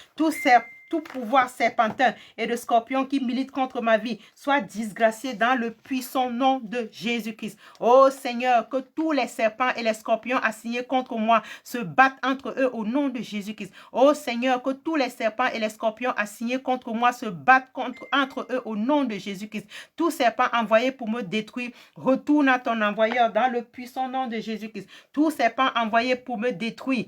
Tout pouvoir serpentin et de scorpion qui milite contre ma vie soit disgracié dans le puissant nom de Jésus-Christ. Oh Seigneur, que tous les serpents et les scorpions assignés contre moi se battent entre eux au nom de Jésus-Christ. Oh Seigneur, que tous les serpents et les scorpions assignés contre moi se battent entre eux au nom de Jésus-Christ. Tout serpent envoyé pour me détruire, retourne à ton envoyeur dans le puissant nom de Jésus-Christ. Tout serpent envoyé pour me détruire,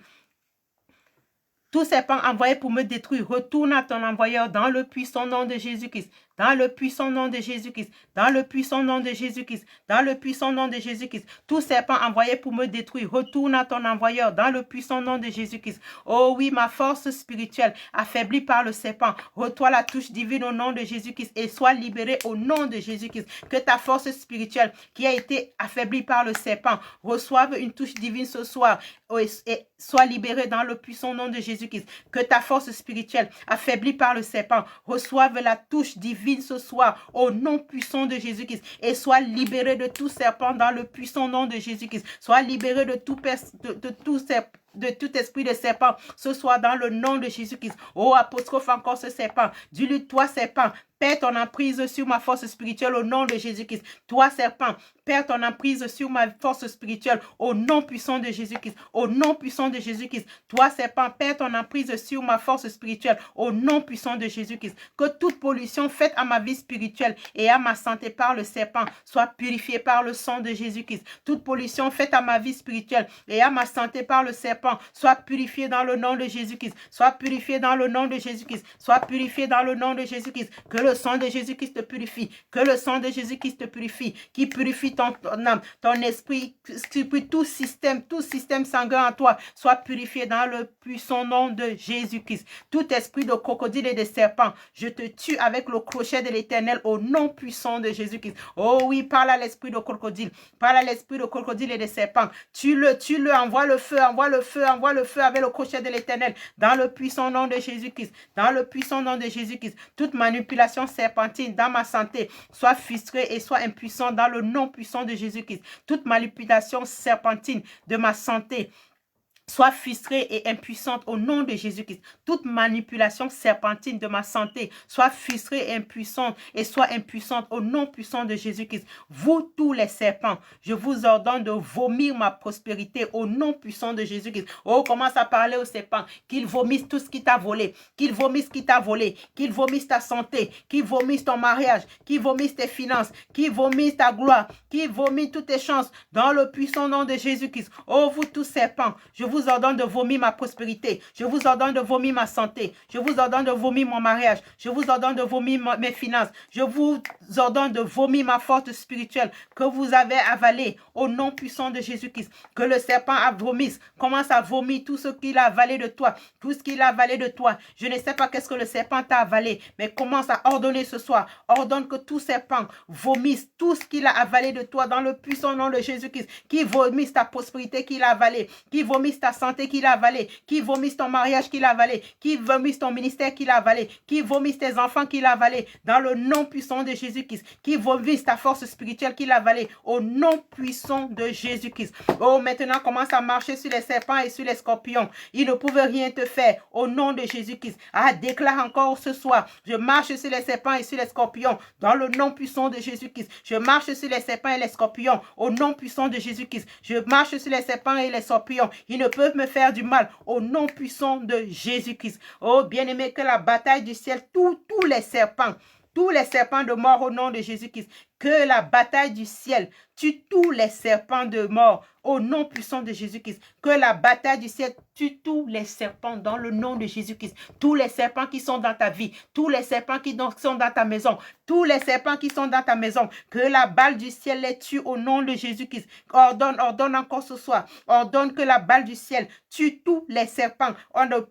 tout serpent envoyé pour me détruire, retourne à ton envoyeur dans le puissant nom de Jésus-Christ. Dans le puissant nom de Jésus-Christ. Dans le puissant nom de Jésus-Christ. Dans le puissant nom de Jésus-Christ. Tout serpent envoyé pour me détruire, retourne à ton envoyeur dans le puissant nom de Jésus-Christ. Oh oui, ma force spirituelle affaiblie par le serpent, reçois la touche divine au nom de Jésus-Christ et sois libéré au nom de Jésus-Christ. Que ta force spirituelle qui a été affaiblie par le serpent reçoive une touche divine ce soir et sois libéré dans le puissant nom de Jésus-Christ. Que ta force spirituelle affaiblie par le serpent reçoive la touche divine ce soir au nom puissant de Jésus-Christ et sois libéré de tout serpent dans le puissant nom de Jésus-Christ. Sois libéré de tout tout esprit de serpent ce soir dans le nom de Jésus-Christ. Oh, apostrophe encore ce serpent. Dis-lui, toi serpent, perds ton emprise sur ma force spirituelle au nom de Jésus-Christ. Toi, serpent, perds ton emprise sur ma force spirituelle au nom puissant de Jésus-Christ. Au nom puissant de Jésus-Christ. Toi, serpent, perds ton emprise sur ma force spirituelle au nom puissant de Jésus-Christ. Que toute pollution faite à ma vie spirituelle et à ma santé par le serpent soit purifiée par le sang de Jésus-Christ. Toute pollution faite à ma vie spirituelle et à ma santé par le serpent soit purifiée dans le nom de Jésus-Christ. Soit purifiée dans le nom de Jésus-Christ. Soit purifiée dans le nom de Jésus-Christ. Que le sang de Jésus-Christ te purifie. Que le sang de Jésus-Christ te purifie. Qui purifie ton âme, ton esprit, tout système sanguin en toi soit purifié dans le puissant nom de Jésus-Christ. Tout esprit de crocodile et de serpent, je te tue avec le crochet de l'Éternel au nom puissant de Jésus-Christ. Oh oui, parle à l'esprit de crocodile. Parle à l'esprit de crocodile et de serpent. Tue-le, envoie le feu avec le crochet de l'Éternel dans le puissant nom de Jésus-Christ. Dans le puissant nom de Jésus-Christ. Toute manipulation serpentine dans ma santé soit frustrée et soit impuissante dans le nom puissant de Jésus-Christ. Toute manipulation serpentine de ma santé soit frustrée et impuissante au nom de Jésus-Christ. Toute manipulation serpentine de ma santé soit frustrée et impuissante et soit impuissante au nom puissant de Jésus-Christ. Vous tous les serpents, je vous ordonne de vomir ma prospérité au nom puissant de Jésus-Christ. Oh, commence à parler aux serpents, qu'ils vomissent tout ce qui t'a volé, qu'ils vomissent ce qui t'a volé, qu'ils vomissent ta santé, qu'ils vomissent ton mariage, qu'ils vomissent tes finances, qu'ils vomissent ta gloire, qu'ils vomissent toutes tes chances dans le puissant nom de Jésus-Christ. Oh, vous tous serpents, je vous ordonne de vomir ma prospérité. Je vous ordonne de vomir ma santé. Je vous ordonne de vomir mon mariage. Je vous ordonne de vomir mes finances. Je vous ordonne de vomir ma force spirituelle que vous avez avalée au nom puissant de Jésus-Christ. Que le serpent a vomi. Commence à vomir tout ce qu'il a avalé de toi. Tout ce qu'il a avalé de toi. Je ne sais pas qu'est-ce que le serpent t'a avalé, mais commence à ordonner ce soir. Ordonne que tout serpent vomisse tout ce qu'il a avalé de toi dans le puissant nom de Jésus-Christ. Qui vomisse ta prospérité qu'il a avalée. Qui vomisse ta santé qu'il a avalé, qui vomisse ton mariage qu'il a avalé, qui vomisse ton ministère qu'il a avalé, qui vomisse tes enfants qu'il a avalé, dans le nom puissant de Jésus-Christ, qui vomisse ta force spirituelle qu'il a avalé, au nom puissant de Jésus-Christ. Oh, maintenant commence à marcher sur les serpents et sur les scorpions. Ils ne pouvaient rien te faire, au nom de Jésus-Christ. Ah, déclare encore ce soir, je marche sur les serpents et sur les scorpions, dans le nom puissant de Jésus-Christ. Je marche sur les serpents et les scorpions, au nom puissant de Jésus-Christ. Je marche sur les serpents et les scorpions. Ils ne peuvent me faire du mal au nom puissant de Jésus-Christ. Oh, bien-aimé, que la bataille du ciel, tous les serpents de mort au nom de Jésus-Christ, que la bataille du ciel tue tous les serpents de mort au nom puissant de Jésus-Christ. Que la bataille du ciel tue tous les serpents dans le nom de Jésus-Christ. Tous les serpents qui sont dans ta vie, tous les serpents qui sont dans ta maison, tous les serpents qui sont dans ta maison, que la balle du ciel les tue au nom de Jésus-Christ. Ordonne encore ce soir. Ordonne que la balle du ciel tue tous les serpents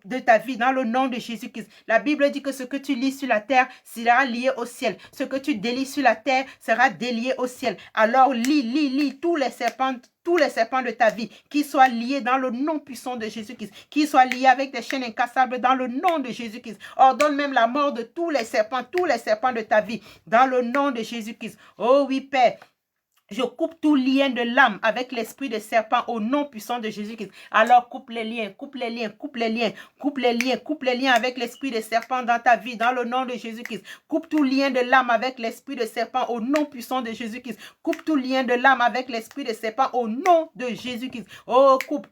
de ta vie dans le nom de Jésus-Christ. La Bible dit que ce que tu lis sur la terre sera lié au ciel. Ce que tu délies sur la terre sera délié au ciel. Alors lis tous les serpents de ta vie, qui soient liés dans le nom puissant de Jésus-Christ, qui soient liés avec des chaînes incassables dans le nom de Jésus-Christ. Ordonne même la mort de tous les serpents de ta vie, dans le nom de Jésus-Christ. Oh oui, Père. Je coupe tout lien de l'âme avec l'esprit de serpent au nom puissant de Jésus-Christ. Alors coupe les liens avec l'esprit de serpent dans ta vie, dans le nom de Jésus-Christ. Coupe tout lien de l'âme avec l'esprit de serpent au nom puissant de Jésus-Christ. Coupe tout lien de l'âme avec l'esprit de serpent au nom de Jésus-Christ. Oh, coupe.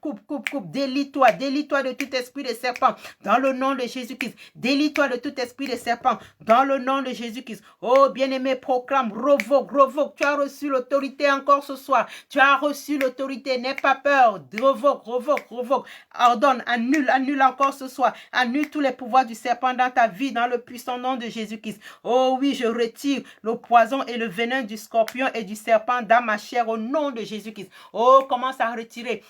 Délie-toi de tout esprit de serpent dans le nom de Jésus-Christ. Délie-toi de tout esprit de serpent dans le nom de Jésus-Christ. Oh, bien-aimé, proclame, revoque. Tu as reçu l'autorité encore ce soir. Tu as reçu l'autorité. N'aie pas peur. Revoque. Ordonne, annule encore ce soir. Annule tous les pouvoirs du serpent dans ta vie, dans le puissant nom de Jésus-Christ. Oh oui, je retire le poison et le venin du scorpion et du serpent dans ma chair au nom de Jésus-Christ. Oh, commence à retirer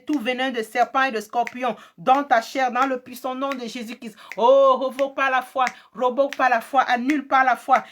tout venin de serpent et de scorpion dans ta chair, dans le puissant nom de Jésus-Christ. Oh, revoque par la foi, annule par la foi,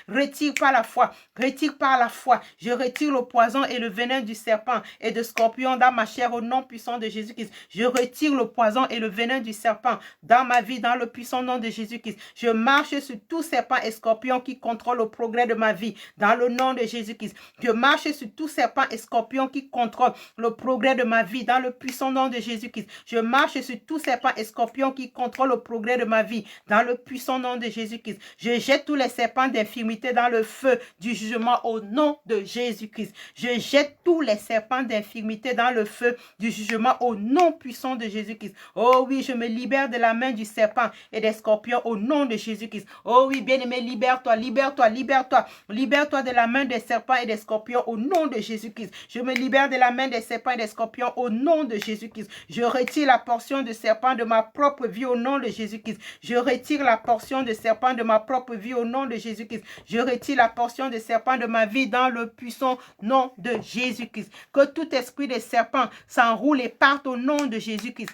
retire par la foi. retire par la foi. Je retire le poison et le venin du serpent et de scorpion dans ma chair au nom puissant de Jésus-Christ. Je retire le poison et le venin du serpent dans ma vie, dans le puissant nom de Jésus-Christ. Je marche sur tout serpent et scorpion qui contrôle le progrès de ma vie, dans le nom de Jésus-Christ. Je marche sur tout serpent et scorpion qui contrôle le progrès de ma vie, dans le puissant nom de Jésus-Christ. Je marche sur tout serpent et scorpion qui contrôle le progrès de ma vie, dans le puissant nom de Jésus-Christ. Je jette tous les serpents d'infirmité dans le feu du jugement au nom de Jésus-Christ. Je jette tous les serpents d'infirmité dans le feu du jugement au nom puissant de Jésus-Christ. Oh oui, je me libère de la main du serpent et des scorpions au nom de Jésus-Christ. Oh oui, bien-aimé, libère-toi, libère-toi, libère-toi. Libère-toi de la main des serpents et des scorpions au nom de Jésus-Christ. Je me libère de la main des serpents et des scorpions au nom de Jésus-Christ. Je retire la portion de serpent de ma propre vie au nom de Jésus-Christ. Je retire la portion de serpent de ma propre vie au nom de Jésus-Christ. Je retire la portion de serpent de ma vie dans le puissant nom de Jésus-Christ. Que tout esprit de serpent s'enroule et parte au nom de Jésus-Christ.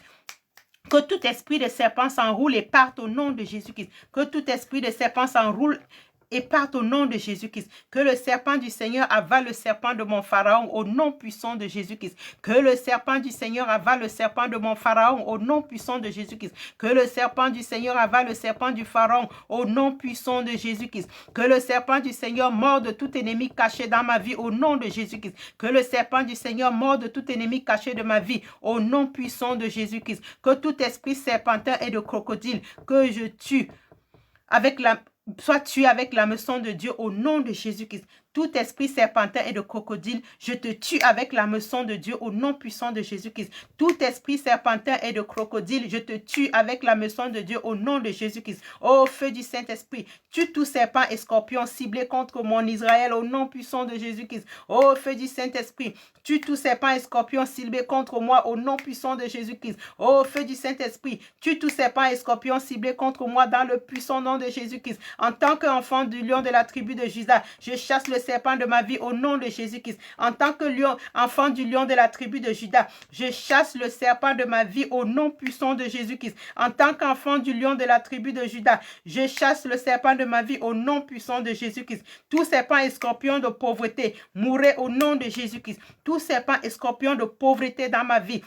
Que tout esprit de serpent s'enroule et parte au nom de Jésus-Christ. Que tout esprit de serpent s'enroule et parte au nom de Jésus-Christ. Que le serpent du Seigneur avale le serpent de mon pharaon au nom puissant de Jésus-Christ. Que le serpent du Seigneur avale le serpent de mon pharaon au nom puissant de Jésus-Christ. Que le serpent du Seigneur avale le serpent du pharaon au nom puissant de Jésus-Christ. Que le serpent du Seigneur morde tout ennemi caché dans ma vie au nom de Jésus-Christ. Que le serpent du Seigneur morde tout ennemi caché de ma vie au nom puissant de Jésus-Christ. Que tout esprit serpentin et de crocodile que je tue avec la sois tué avec la meçon de Dieu au nom de Jésus-Christ. Tout esprit serpentin et de crocodile, je te tue avec la meçon de Dieu au nom puissant de Jésus-Christ. Tout esprit serpentin et de crocodile, je te tue avec la meçon de Dieu au nom de Jésus-Christ. Ô feu du Saint-Esprit, tue tout serpent et scorpion ciblé contre mon Israël au nom puissant de Jésus-Christ. Ô feu du Saint-Esprit, tue tout serpent et scorpion ciblé contre moi au nom puissant de Jésus-Christ. Ô feu du Saint-Esprit, tue tout serpent et scorpion ciblé contre moi dans le puissant nom de Jésus-Christ. En tant qu'enfant du lion de la tribu de Juda, je chasse le serpent de ma vie au nom de Jésus-Christ. En tant que enfant du lion de la tribu de Juda, je chasse le serpent de ma vie au nom puissant de Jésus-Christ. En tant qu'enfant du lion de la tribu de Juda, je chasse le serpent de ma vie au nom puissant de Jésus-Christ. Tout serpent et scorpion de pauvreté, mourrez au nom de Jésus-Christ. Tout serpent et scorpion de pauvreté dans ma vie,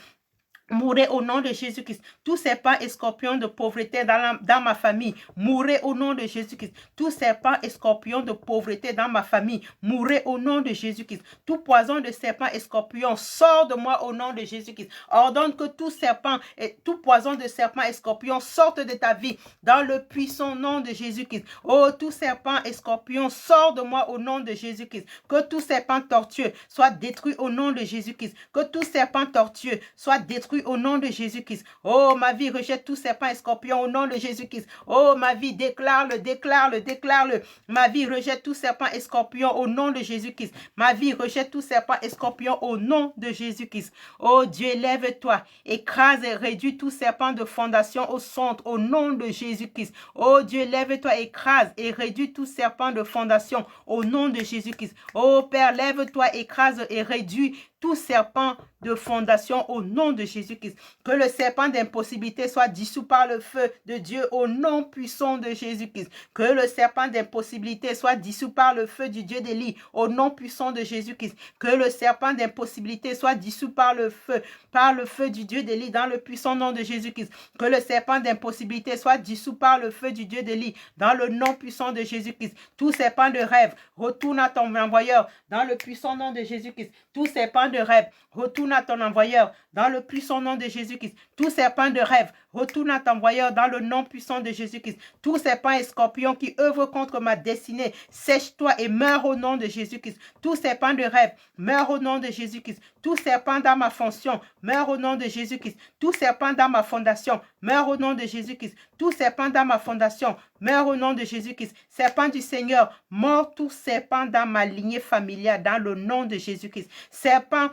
mourrez au nom de Jésus-Christ. Tous serpents et scorpions de pauvreté dans ma famille, mourrez au nom de Jésus-Christ. Tous serpents et scorpions de pauvreté dans ma famille, mourrez au nom de Jésus-Christ. Tout poison de serpent et scorpion sort de moi au nom de Jésus-Christ. Ordonne que tout serpent et tout poison de serpent et scorpion sorte de ta vie dans le puissant nom de Jésus-Christ. Oh, tout serpent et scorpion sort de moi au nom de Jésus-Christ. Que tout serpent tortueux soit détruit au nom de Jésus-Christ. Que tout serpent tortueux soit détruit au nom de Jésus-Christ. Oh, ma vie rejette tout serpent et scorpion au nom de Jésus-Christ. Oh, ma vie déclare-le, déclare-le, déclare-le. Ma vie rejette tout serpent et scorpion au nom de Jésus-Christ. Ma vie rejette tout serpent et scorpion au nom de Jésus-Christ. Oh Dieu, lève-toi, écrase et réduis tout serpent de fondation au centre au nom de Jésus-Christ. Oh Dieu, lève-toi, écrase et réduis tout serpent de fondation au nom de Jésus-Christ. Oh Père, lève-toi, écrase et réduis tout serpent de fondation au nom de Jésus-Christ. Que le serpent d'impossibilité soit dissous par le feu de Dieu au nom puissant de Jésus-Christ. Que le serpent d'impossibilité soit dissous par le feu du Dieu d'Élie au nom puissant de Jésus-Christ. Que le serpent d'impossibilité soit dissous par le feu du Dieu d'Élie dans le puissant nom de Jésus-Christ. Que le serpent d'impossibilité soit dissous par le feu du Dieu d'Élie dans le nom puissant de Jésus-Christ. Tout serpent de rêve, retourne à ton envoyeur dans le puissant nom de Jésus-Christ. Tout serpent de rêve, retourne à ton envoyeur dans le puissant nom de Jésus-Christ. Tout serpent de rêve, retourne à ton envoyeur dans le nom puissant de Jésus-Christ. Tout serpent et scorpion qui œuvre contre ma destinée, sèche-toi et meurs au nom de Jésus-Christ. Tout serpent de rêve, meurs au nom de Jésus-Christ. Tout serpent dans ma fonction, meurs au nom de Jésus-Christ. Tout serpent dans ma fondation, meurs au nom de Jésus-Christ. Tout serpent dans ma fondation, meurs au nom de Jésus-Christ. Serpent du Seigneur, mort tout serpent dans ma lignée familiale dans le nom de Jésus-Christ. Serpent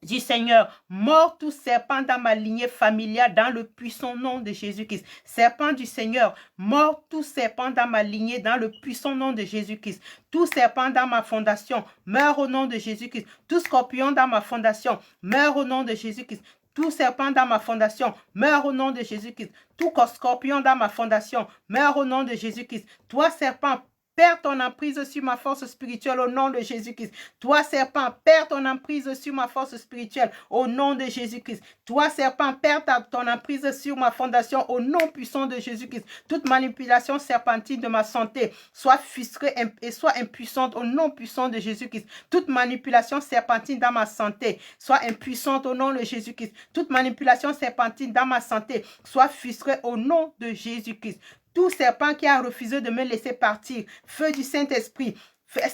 du Seigneur, mort tout serpent dans ma lignée familiale dans le puissant nom de Jésus-Christ. Serpent du Seigneur, mort tout serpent dans ma lignée dans le puissant nom de Jésus-Christ. Tout serpent dans ma fondation, meurt au nom de Jésus-Christ. Tout scorpion dans ma fondation, meurt au nom de Jésus-Christ. Tout serpent dans ma fondation, meurt au nom de Jésus-Christ. Tout scorpion dans ma fondation, meurt au nom de Jésus-Christ. Toi, serpent perds ton emprise sur ma force spirituelle au nom de Jésus-Christ. Toi, serpent, perds ton emprise sur ma force spirituelle au nom de Jésus-Christ. Toi, serpent, perds ton emprise sur ma fondation au nom puissant de Jésus-Christ. Toute manipulation serpentine de ma santé soit frustrée et soit impuissante au nom puissant de Jésus-Christ. Toute manipulation serpentine dans ma santé soit impuissante au nom de Jésus-Christ. Toute manipulation serpentine dans ma santé soit frustrée au nom de Jésus-Christ. Tout serpent qui a refusé de me laisser partir, feu du Saint-Esprit,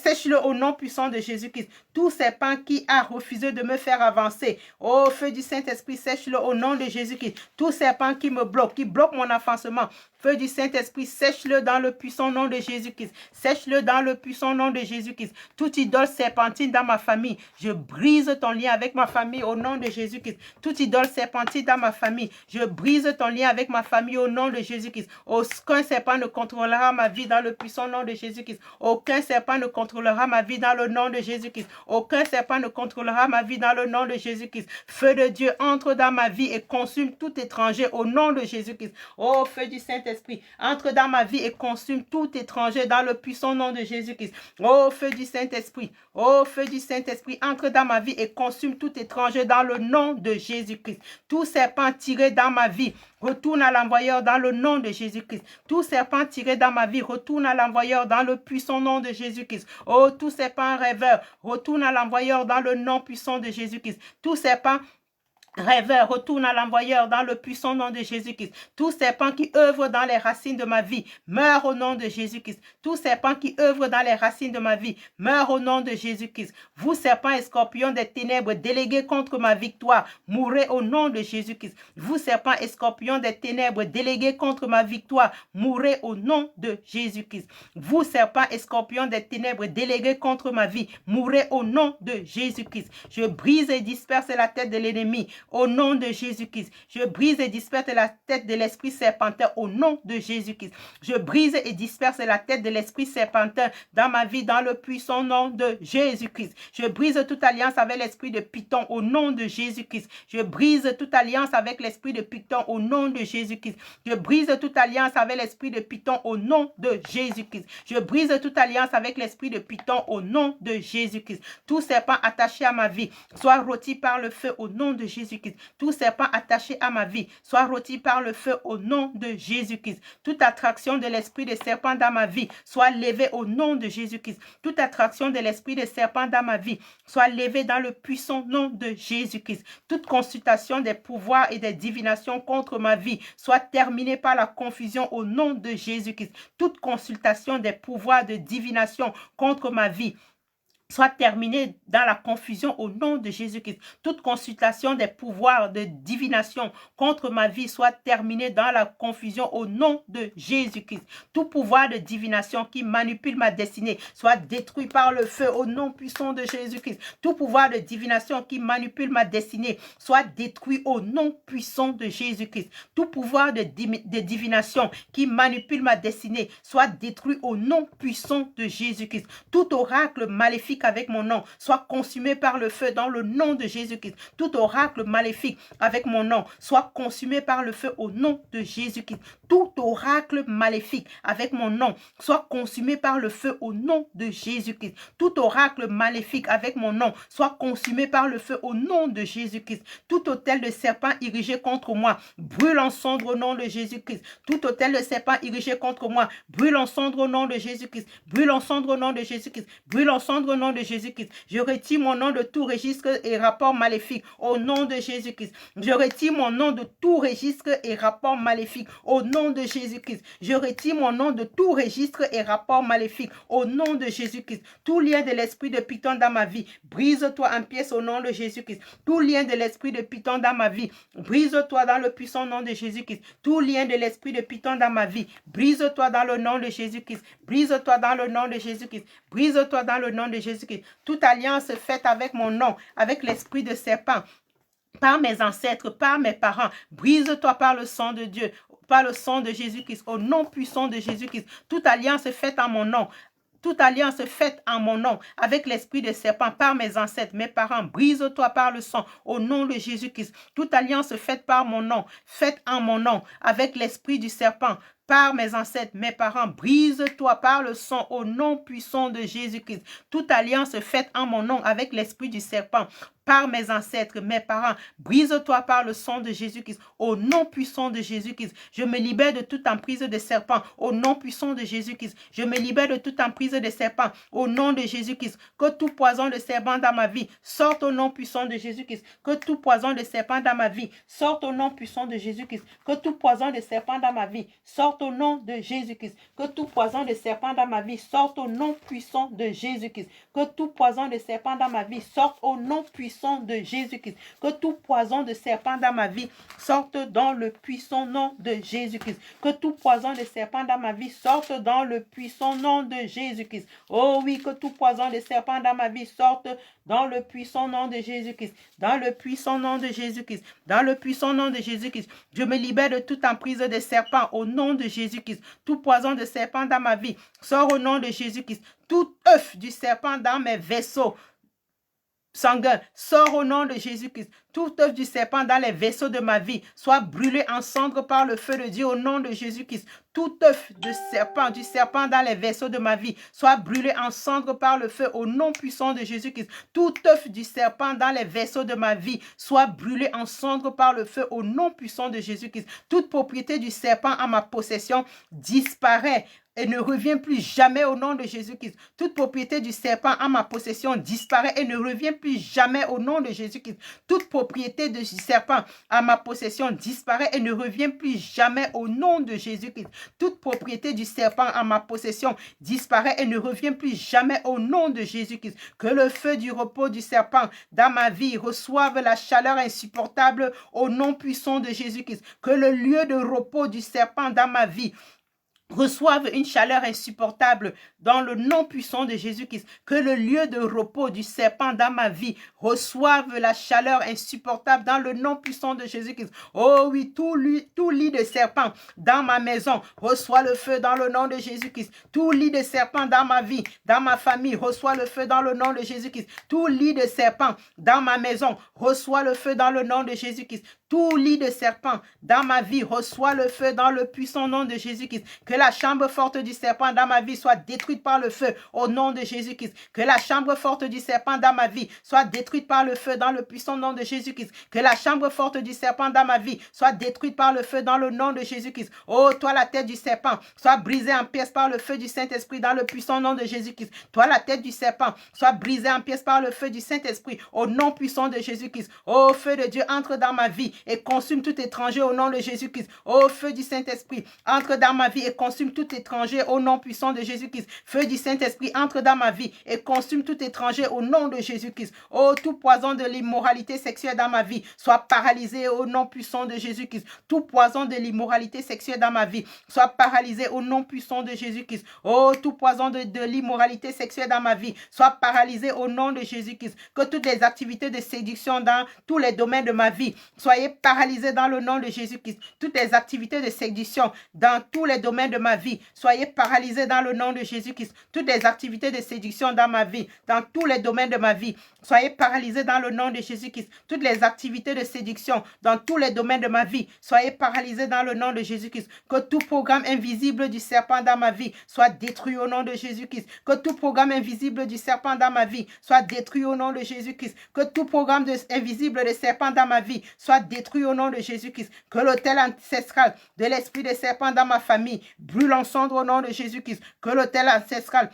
sèche-le au nom puissant de Jésus-Christ. Tout serpent qui a refusé de me faire avancer, oh feu du Saint-Esprit, sèche-le au nom de Jésus-Christ. Tout serpent qui me bloque, qui bloque mon avancement, feu du Saint-Esprit, sèche-le dans le puissant nom de Jésus-Christ. Sèche-le dans le puissant nom de Jésus-Christ. Toute idole serpentine dans ma famille, je brise ton lien avec ma famille au nom de Jésus-Christ. Toute idole serpentine dans ma famille, je brise ton lien avec ma famille au nom de Jésus-Christ. Aucun serpent ne contrôlera ma vie dans le puissant nom de Jésus-Christ. Aucun serpent ne contrôlera ma vie dans le nom de Jésus-Christ. Aucun serpent ne contrôlera ma vie dans le nom de Jésus-Christ. Feu de Dieu, entre dans ma vie et consume tout étranger au nom de Jésus-Christ. Oh, feu du Saint-Esprit, entre dans ma vie et consume tout étranger dans le puissant nom de Jésus-Christ. Oh, feu du Saint-Esprit, oh, feu du Saint-Esprit, entre dans ma vie et consume tout étranger dans le nom de Jésus-Christ. Tout serpent tiré dans ma vie, retourne à l'envoyeur dans le nom de Jésus-Christ. Tout serpent tiré dans ma vie, retourne à l'envoyeur dans le puissant nom de Jésus-Christ. Oh, tout serpent rêveur, retourne à l'envoyeur dans le nom puissant de Jésus-Christ. Tout serpent rêveur, retourne à l'envoyeur dans le puissant nom de Jésus-Christ. Tout serpent qui œuvre dans les racines de ma vie, meurt au nom de Jésus-Christ. Tout serpent qui œuvre dans les racines de ma vie, meurt au nom de Jésus-Christ. Vous, serpents et scorpions des ténèbres, délégués contre ma victoire, mourrez au nom de Jésus-Christ. Vous, serpents et scorpions des ténèbres, délégués contre ma victoire, mourrez au nom de Jésus-Christ. Vous, serpents et scorpions des ténèbres, délégués contre ma vie, mourrez au nom de Jésus-Christ. Je brise et disperse la tête de l'ennemi au nom de Jésus-Christ. Je brise et disperse la tête de l'esprit serpentin au nom de Jésus-Christ. Je brise et disperse la tête de l'esprit serpentin dans ma vie dans le puissant nom de Jésus-Christ. Je brise toute alliance avec l'esprit de Python au nom de Jésus-Christ. Je brise toute alliance avec l'esprit de Python au nom de Jésus-Christ. Je brise toute alliance avec l'esprit de Python au nom de Jésus-Christ. Je brise toute alliance avec l'esprit de Python au nom de Jésus-Christ. Tout serpent attaché à ma vie soit rôti par le feu au nom de Jésus-Christ. Tout serpent attaché à ma vie soit rôti par le feu au nom de Jésus-Christ. Toute attraction de l'esprit de serpent dans ma vie soit levée au nom de Jésus-Christ. Toute attraction de l'esprit de serpent dans ma vie soit levée dans le puissant nom de Jésus-Christ. Toute consultation des pouvoirs et des divinations contre ma vie soit terminée par la confusion au nom de Jésus-Christ. Toute consultation des pouvoirs de divination contre ma vie soit terminée dans la confusion au nom de Jésus-Christ. Toute consultation des pouvoirs de divination contre ma vie soit terminée dans la confusion au nom de Jésus-Christ. Tout pouvoir de divination qui manipule ma destinée soit détruit par le feu au nom puissant de Jésus-Christ. Tout pouvoir de divination qui manipule ma destinée soit détruit au nom puissant de Jésus-Christ. Tout pouvoir de divination qui manipule ma destinée soit détruit au nom puissant de Jésus-Christ. Tout oracle maléfique avec mon nom soit consumé par le feu dans le nom de Jésus-Christ. Tout oracle maléfique avec mon nom soit consumé par le feu au nom de Jésus-Christ. Tout oracle maléfique avec mon nom soit consumé par le feu au nom de Jésus-Christ. Tout oracle maléfique avec mon nom soit consumé par le feu au nom de Jésus-Christ. Tout autel de serpent érigé contre moi brûle en cendres au nom de Jésus-Christ. Tout autel de serpent érigé contre moi brûle en cendres au nom de Jésus-Christ. Brûle en cendres au nom de Jésus-Christ. Brûle en cendres au nom de Jésus-Christ. Je retire mon nom de tout registre et rapport maléfique au nom de Jésus-Christ. Je retire mon nom de tout registre et rapport maléfique au nom de Jésus-Christ. Je retire mon nom de tout registre et rapport maléfique au nom de Jésus-Christ. Tout lien de l'esprit de Python dans ma vie, brise-toi en pièces au nom de Jésus-Christ. Tout lien de l'esprit de Python dans ma vie, brise-toi dans le puissant nom de Jésus-Christ. Tout lien de l'esprit de Python dans ma vie, brise-toi dans le nom de Jésus-Christ. Brise-toi dans le nom de Jésus-Christ. Brise-toi dans le nom de Jésus-Christ. Toute alliance faite avec mon nom, avec l'esprit de serpent, par mes ancêtres, par mes parents, brise-toi par le sang de Dieu, par le sang de Jésus-Christ, au nom puissant de Jésus-Christ. Toute alliance faite en mon nom, toute alliance faite en mon nom avec l'esprit de serpent par mes ancêtres, mes parents, brise-toi par le sang au nom de Jésus-Christ. Toute alliance faite par mon nom, faite en mon nom avec l'esprit du serpent, par mes ancêtres, mes parents. Brise-toi par le sang au nom puissant de Jésus-Christ. Toute alliance faite en mon nom avec l'esprit du serpent, par mes ancêtres, mes parents. Brise-toi par le sang de Jésus-Christ, au nom puissant de Jésus-Christ. Je me libère de toute emprise des serpents, au nom puissant de Jésus-Christ. Je me libère de toute emprise des serpents, au nom de Jésus-Christ. Que tout poison de serpent dans ma vie sorte au nom puissant de Jésus-Christ. Que tout poison de serpent dans ma vie sorte au nom puissant de Jésus-Christ. Que tout poison de serpent dans ma vie sorte au nom de Jésus-Christ. Que tout poison de serpent dans ma vie sorte au nom puissant de Jésus-Christ. Que tout poison de serpent dans ma vie sorte au nom puissant de Jésus-Christ. Que tout poison de serpent dans ma vie sorte dans le puissant nom de Jésus-Christ. Que tout poison de serpent dans ma vie sorte dans le puissant nom de Jésus-Christ. Oh oui, que tout poison de serpent dans ma vie sorte dans le puissant nom de Jésus-Christ. Dans le puissant nom de Jésus-Christ. Dans le puissant nom de Jésus-Christ. Je me libère de toute emprise des serpents au nom de Jésus-Christ. Tout poison de serpent dans ma vie sort au nom de Jésus-Christ. Tout œuf du serpent dans mes vaisseaux sanguin, sort au nom de Jésus-Christ. Tout œuf du serpent dans les vaisseaux de ma vie soit brûlé en cendres par le feu de Dieu au nom de Jésus-Christ. Tout œuf de serpent, du serpent dans les vaisseaux de ma vie soit brûlé en cendres par le feu au nom puissant de Jésus-Christ. Tout œuf du serpent dans les vaisseaux de ma vie soit brûlé en cendres par le feu au nom puissant de Jésus-Christ. Toute propriété du serpent en ma possession disparaît et ne revient plus jamais au nom de Jésus-Christ. Toute propriété du serpent en ma possession disparaît et ne revient plus jamais au nom de Jésus-Christ. Toute propriété du serpent à ma possession disparaît et ne revient plus jamais au nom de Jésus-Christ. Toute propriété du serpent à ma possession disparaît et ne revient plus jamais au nom de Jésus-Christ. Que le feu du repos du serpent dans ma vie reçoive la chaleur insupportable au nom puissant de Jésus-Christ. Que le lieu de repos du serpent dans ma vie reçoivent une chaleur insupportable dans le nom puissant de Jésus-Christ. Que le lieu de repos du serpent dans ma vie reçoive la chaleur insupportable dans le nom puissant de Jésus-Christ. Oh oui, tout lit de serpent dans ma maison reçoit le feu dans le nom de Jésus-Christ. Tout lit de serpent dans ma vie, dans ma famille, reçoit le feu dans le nom de Jésus-Christ. Tout lit de serpent dans ma maison reçoit le feu dans le nom de Jésus-Christ. Tout lit de serpent dans ma vie reçoit le feu dans le puissant nom de Jésus-Christ. Que la chambre forte du serpent dans ma vie soit détruite par le feu au nom de Jésus-Christ. Que la chambre forte du serpent dans ma vie soit détruite par le feu dans le puissant nom de Jésus-Christ. Que la chambre forte du serpent dans ma vie soit détruite par le feu dans le nom de Jésus-Christ. Oh, toi la tête du serpent, soit brisée en pièces par le feu du Saint-Esprit dans le puissant nom de Jésus-Christ. Toi la tête du serpent, soit brisée en pièces par le feu du Saint-Esprit au nom puissant de Jésus-Christ. Oh, feu de Dieu, entre dans ma vie et consume tout étranger au nom de Jésus-Christ. Oh, feu du Saint-Esprit, entre dans ma vie et consume tout étranger au nom puissant de Jésus-Christ. Feu du Saint-Esprit, entre dans ma vie et consume tout étranger au nom de Jésus-Christ. Oh, tout poison de l'immoralité sexuelle dans ma vie soit paralysé au nom puissant de Jésus-Christ. Tout poison de l'immoralité sexuelle dans ma vie soit paralysé au nom puissant de Jésus-Christ. Oh, tout poison de l'immoralité sexuelle dans ma vie soit paralysé au nom de Jésus-Christ. Que toutes les activités de séduction dans tous les domaines de ma vie soyez paralysées dans le nom de Jésus-Christ. Toutes les activités de séduction dans tous les domaines de ma vie soyez paralysées dans le nom de Jésus-Christ. Toutes les activités de séduction dans ma vie, dans tous les domaines de ma vie, soyez paralysées dans le nom de Jésus-Christ. Toutes les activités de séduction dans tous les domaines de ma vie, soyez paralysées dans le nom de Jésus-Christ. Que tout programme invisible du serpent dans ma vie soit détruit au nom de Jésus-Christ. Que tout programme invisible du serpent dans ma vie soit détruit au nom de Jésus-Christ. Que tout programme invisible de serpent dans ma vie soit détruit au nom de Jésus-Christ. Que l'autel ancestral de l'esprit de serpent dans ma famille brûle en cendres au nom de Jésus-Christ. Que l'autel ancestral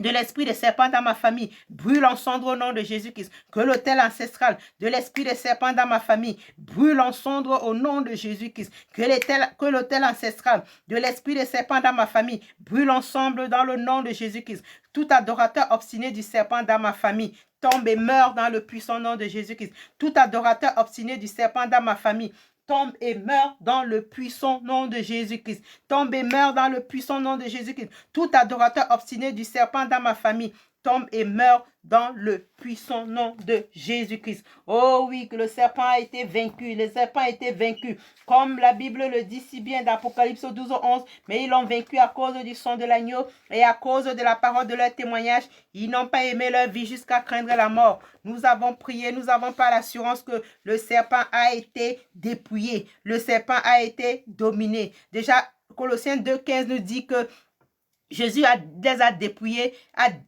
de l'esprit de serpent dans ma famille brûle en cendres au nom de Jésus-Christ. Que l'autel ancestral de l'esprit de serpent dans ma famille brûle en cendres au nom de Jésus-Christ. Que l'autel ancestral de l'esprit de serpent dans ma famille brûle ensemble dans le nom de Jésus-Christ. Tout adorateur obstiné du serpent dans ma famille tombe et meurt dans le puissant nom de Jésus-Christ. Tout adorateur obstiné du serpent dans ma famille tombe et meurt dans le puissant nom de Jésus-Christ. Tombe et meurt dans le puissant nom de Jésus-Christ. Tout adorateur obstiné du serpent dans ma famille tombe et meurt dans le puissant nom de Jésus-Christ. Oh oui, que le serpent a été vaincu. Le serpent a été vaincu. Comme la Bible le dit si bien d'Apocalypse 12 au 11. Mais ils l'ont vaincu à cause du sang de l'agneau et à cause de la parole de leur témoignage. Ils n'ont pas aimé leur vie jusqu'à craindre la mort. Nous avons prié, nous avons pas l'assurance que le serpent a été dépouillé. Le serpent a été dominé. Déjà, Colossiens 2,15 nous dit que Jésus les a dépouillés,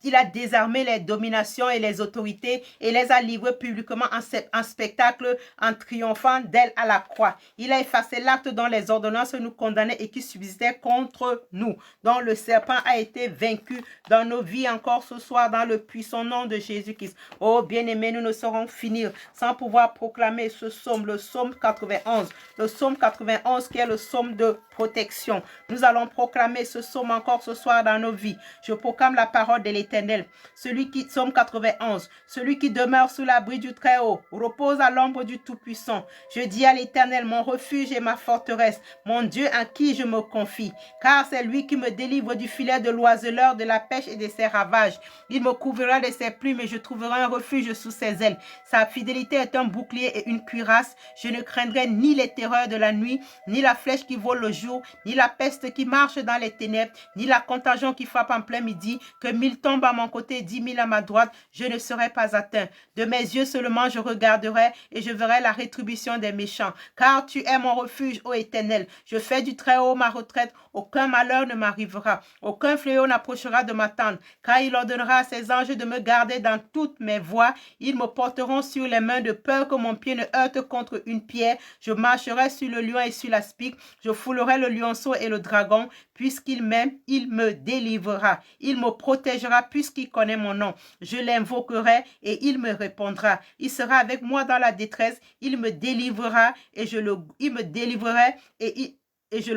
il a désarmé les dominations et les autorités et les a livrés publiquement en spectacle en triomphant d'elles à la croix. Il a effacé l'acte dont les ordonnances nous condamnaient et qui subsistaient contre nous, dont le serpent a été vaincu dans nos vies encore ce soir dans le puissant nom de Jésus-Christ. Oh bien-aimés, nous ne saurons finir sans pouvoir proclamer ce psaume, le psaume 91. Le psaume 91 qui est le psaume de protection. Nous allons proclamer ce psaume encore ce soir dans nos vies. Je proclame la parole de l'Éternel. Psaume 91, celui qui demeure sous l'abri du Très-Haut, repose à l'ombre du Tout-Puissant. Je dis à l'Éternel, mon refuge et ma forteresse, mon Dieu en qui je me confie. Car c'est lui qui me délivre du filet de l'oiseleur, de la pêche et de ses ravages. Il me couvrira de ses plumes et je trouverai un refuge sous ses ailes. Sa fidélité est un bouclier et une cuirasse. Je ne craindrai ni les terreurs de la nuit, ni la flèche qui vole le jour, ni la peste qui marche dans les ténèbres, ni la contagion qui frappe en plein midi. Que 1000 tombent à mon côté, 10 000 à ma droite, je ne serai pas atteint. De mes yeux seulement je regarderai et je verrai la rétribution des méchants. Car tu es mon refuge, ô Éternel. Je fais du Très-Haut ma retraite. Aucun malheur ne m'arrivera. Aucun fléau n'approchera de ma tente. Car il ordonnera à ses anges de me garder dans toutes mes voies. Ils me porteront sur les mains de peur que mon pied ne heurte contre une pierre. Je marcherai sur le lion et sur l'aspic. Je foulerai le lionceau et le dragon. Puisqu'il m'aime, il me délivrera. Il me protégera puisqu'il connaît mon nom. Je l'invoquerai et il me répondra. Il sera avec moi dans la détresse. Il me délivrera et je le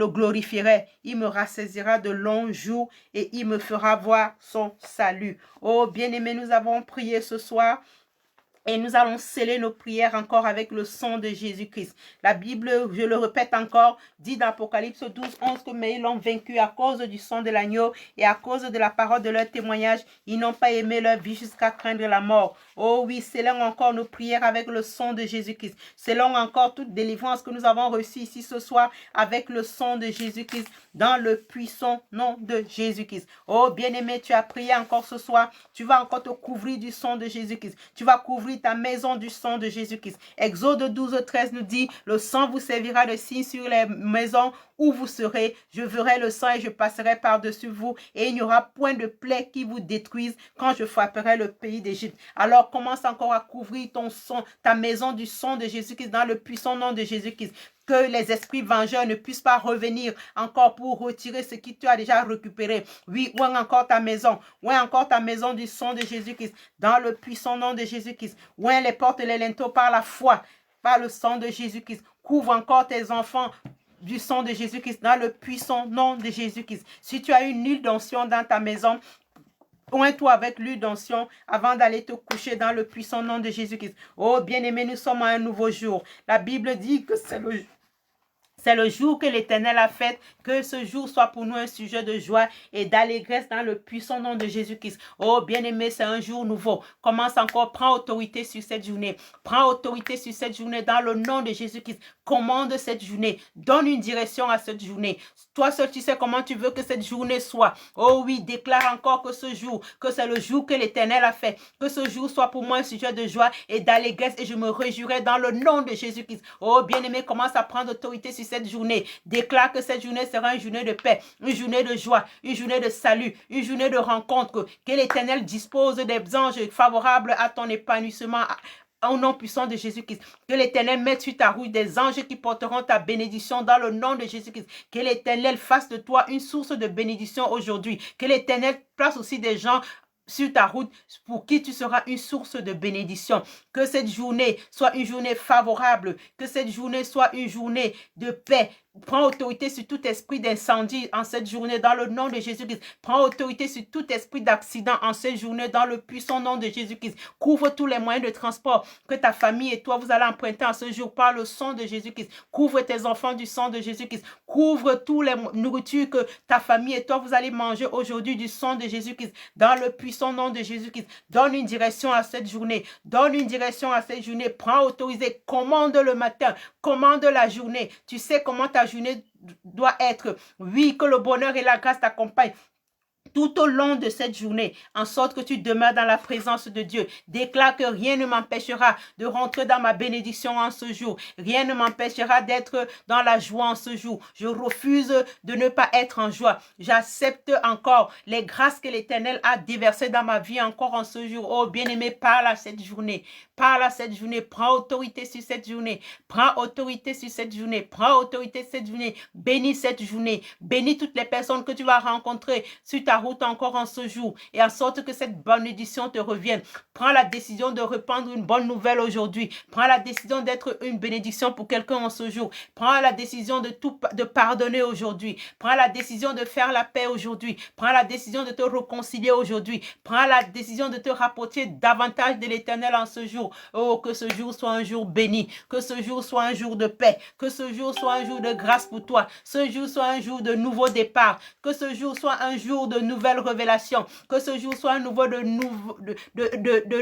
glorifierai. Il me rassaisira de longs jours et il me fera voir son salut. Oh bien-aimés, nous avons prié ce soir. Et nous allons sceller nos prières encore avec le sang de Jésus-Christ. La Bible, je le répète encore, dit dans Apocalypse 12, 11 que mais ils l'ont vaincu à cause du sang de l'agneau et à cause de la parole de leur témoignage. Ils n'ont pas aimé leur vie jusqu'à craindre la mort. Oh oui, scellons encore nos prières avec le sang de Jésus-Christ. Scellons encore toute délivrance que nous avons reçue ici ce soir avec le sang de Jésus-Christ dans le puissant nom de Jésus-Christ. Oh bien-aimé, tu as prié encore ce soir. Tu vas encore te couvrir du sang de Jésus-Christ. Tu vas couvrir ta maison du sang de Jésus-Christ. Exode 12, 13 nous dit, le sang vous servira de signe sur les maisons où vous serez. Je verrai le sang et je passerai par-dessus vous et il n'y aura point de plaie qui vous détruise quand je frapperai le pays d'Égypte. Alors commence encore à couvrir ton sang, ta maison du sang de Jésus-Christ dans le puissant nom de Jésus-Christ. Que les esprits vengeurs ne puissent pas revenir encore pour retirer ce qui tu as déjà récupéré. Oui, ou encore ta maison. Ou encore ta maison du sang de Jésus-Christ. Dans le puissant nom de Jésus-Christ. Ou les portes et les linteaux par la foi. Par le sang de Jésus-Christ. Couvre encore tes enfants du sang de Jésus-Christ. Dans le puissant nom de Jésus-Christ. Si tu as une huile d'onction dans ta maison, oins-toi avec l'huile d'onction avant d'aller te coucher dans le puissant nom de Jésus-Christ. Oh bien-aimé, nous sommes à un nouveau jour. La Bible dit que c'est le jour que l'Éternel a fait, que ce jour soit pour nous un sujet de joie et d'allégresse dans le puissant nom de Jésus-Christ. Oh bien-aimé, c'est un jour nouveau. Commence encore, prends autorité sur cette journée. Prends autorité sur cette journée dans le nom de Jésus-Christ. Commande cette journée. Donne une direction à cette journée. Toi seul, tu sais comment tu veux que cette journée soit. Oh oui, déclare encore que ce jour, que c'est le jour que l'Éternel a fait. Que ce jour soit pour moi un sujet de joie et d'allégresse et je me réjouirai dans le nom de Jésus-Christ. Oh bien-aimé, commence à prendre autorité sur cette journée. Déclare que cette journée sera une journée de paix, une journée de joie, une journée de salut, une journée de rencontre. Que l'Éternel dispose des anges favorables à ton épanouissement. Au nom puissant de Jésus-Christ. Que l'Éternel mette sur ta route des anges qui porteront ta bénédiction dans le nom de Jésus-Christ. Que l'Éternel fasse de toi une source de bénédiction aujourd'hui. Que l'Éternel place aussi des gens sur ta route pour qui tu seras une source de bénédiction. Que cette journée soit une journée favorable. Que cette journée soit une journée de paix. Prends autorité sur tout esprit d'incendie en cette journée dans le nom de Jésus-Christ. Prends autorité sur tout esprit d'accident en cette journée dans le puissant nom de Jésus-Christ. Couvre tous les moyens de transport que ta famille et toi vous allez emprunter en ce jour par le sang de Jésus-Christ. Couvre tes enfants du sang de Jésus-Christ. Couvre tous les nourritures que ta famille et toi vous allez manger aujourd'hui du sang de Jésus-Christ dans le puissant nom de Jésus-Christ. Donne une direction à cette journée. Donne une direction à cette journée. Prends autorité. Commande le matin. Commande la journée. Tu sais comment ta journée doit être. Oui, que le bonheur et la grâce t'accompagnent. tout au long de cette journée, en sorte que tu demeures dans la présence de Dieu. Déclare que rien ne m'empêchera de rentrer dans ma bénédiction en ce jour. Rien ne m'empêchera d'être dans la joie en ce jour. Je refuse de ne pas être en joie. J'accepte encore les grâces que l'Éternel a déversées dans ma vie encore en ce jour. Oh bien-aimé, parle à cette journée. Parle à cette journée. Prends autorité sur cette journée. Prends autorité sur cette journée. Prends autorité sur cette journée. Bénis cette journée. Bénis toutes les personnes que tu vas rencontrer sur ta route encore en ce jour, et en sorte que cette bénédiction te revienne. Prends la décision de répandre une bonne nouvelle aujourd'hui. Prends la décision d'être une bénédiction pour quelqu'un en ce jour. Prends la décision de pardonner aujourd'hui. Prends la décision de faire la paix aujourd'hui. Prends la décision de te réconcilier aujourd'hui. Prends la décision de te rapprocher davantage de l'Éternel en ce jour. Oh, que ce jour soit un jour béni. Que ce jour soit un jour de paix. Que ce jour soit un jour de grâce pour toi. Ce jour soit un jour de nouveau départ. Que ce jour soit un jour de nouvelles révélations. Que ce jour soit un nouveau de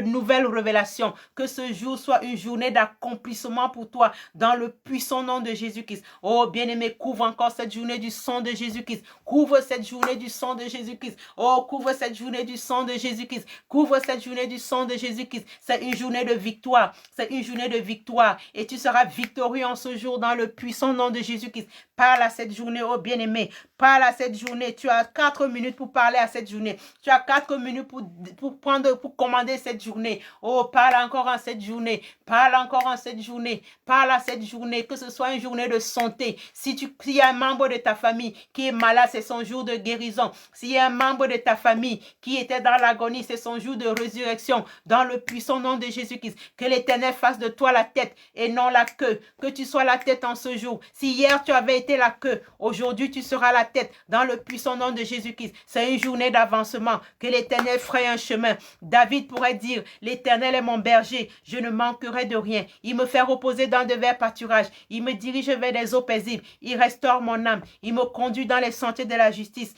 nouvelles révélations. Que ce jour soit une journée d'accomplissement pour toi dans le puissant nom de Jésus-Christ. Oh bien-aimé, couvre encore cette journée du sang de Jésus-Christ. Couvre cette journée du sang de Jésus-Christ. Oh, couvre cette journée du sang de Jésus-Christ. Couvre cette journée du sang de Jésus-Christ. C'est une journée de victoire. C'est une journée de victoire. Et tu seras victorieux en ce jour dans le puissant nom de Jésus-Christ. Parle à cette journée, oh bien-aimé. Parle à cette journée. Tu as 4 minutes pour parler à cette journée. Tu as 4 minutes pour commander cette journée. Oh, parle encore en cette journée. Parle encore en cette journée. Parle à cette journée. Que ce soit une journée de santé. S'il y a un membre de ta famille qui est malade, c'est son jour de guérison. S'il y a un membre de ta famille qui était dans l'agonie, c'est son jour de résurrection. Dans le puissant nom de Jésus-Christ. Que l'Éternel fasse de toi la tête et non la queue. Que tu sois la tête en ce jour. Si hier tu avais été la queue, aujourd'hui tu seras la tête. Dans le puissant nom de Jésus-Christ. C'est une journée d'avancement. Que l'Éternel fraye un chemin. David pourrait dire, l'Éternel est mon berger, je ne manquerai de rien. Il me fait reposer dans de verts pâturages. Il me dirige vers des eaux paisibles. Il restaure mon âme. Il me conduit dans les sentiers de la justice.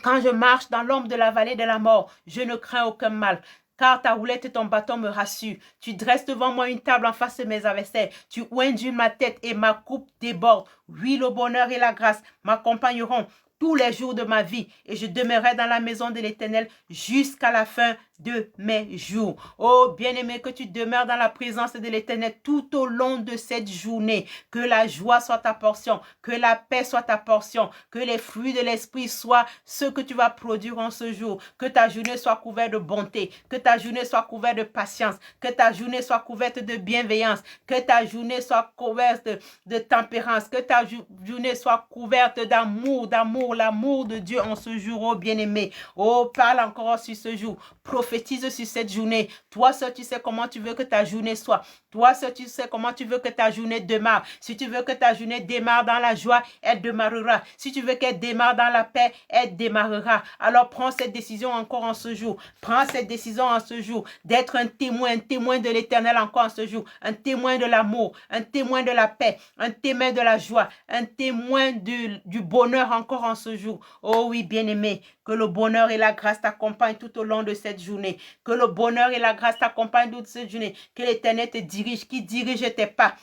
Quand je marche dans l'ombre de la vallée de la mort, je ne crains aucun mal. Car ta roulette et ton bâton me rassurent. Tu dresses devant moi une table en face de mes adversaires. Tu oinduis ma tête et ma coupe déborde. Oui, le bonheur et la grâce m'accompagneront tous les jours de ma vie, et je demeurerai dans la maison de l'Éternel jusqu'à la fin de mes jours. Oh, bien-aimé, que tu demeures dans la présence de l'Éternel tout au long de cette journée. Que la joie soit ta portion, que la paix soit ta portion, que les fruits de l'esprit soient ceux que tu vas produire en ce jour. Que ta journée soit couverte de bonté, que ta journée soit couverte de patience, que ta journée soit couverte de bienveillance, que ta journée soit couverte de tempérance, que ta journée soit couverte d'amour, l'amour de Dieu en ce jour, oh bien-aimé. Oh, parle encore sur ce jour. Prophétise sur cette journée. Toi seul, tu sais comment tu veux que ta journée soit. Toi seul, tu sais comment tu veux que ta journée démarre. Si tu veux que ta journée démarre dans la joie, elle démarrera. Si tu veux qu'elle démarre dans la paix, elle démarrera. Alors prends cette décision encore en ce jour. Prends cette décision en ce jour d'être un témoin de l'Éternel encore en ce jour. Un témoin de l'amour, un témoin de la paix, un témoin de la joie, un témoin du bonheur encore en ce jour. Oh oui, bien-aimé, que le bonheur et la grâce t'accompagnent tout au long de cette journée. Que le bonheur et la grâce t'accompagnent toute cette journée. Que l'Éternel te dirige, qui dirige tes pas.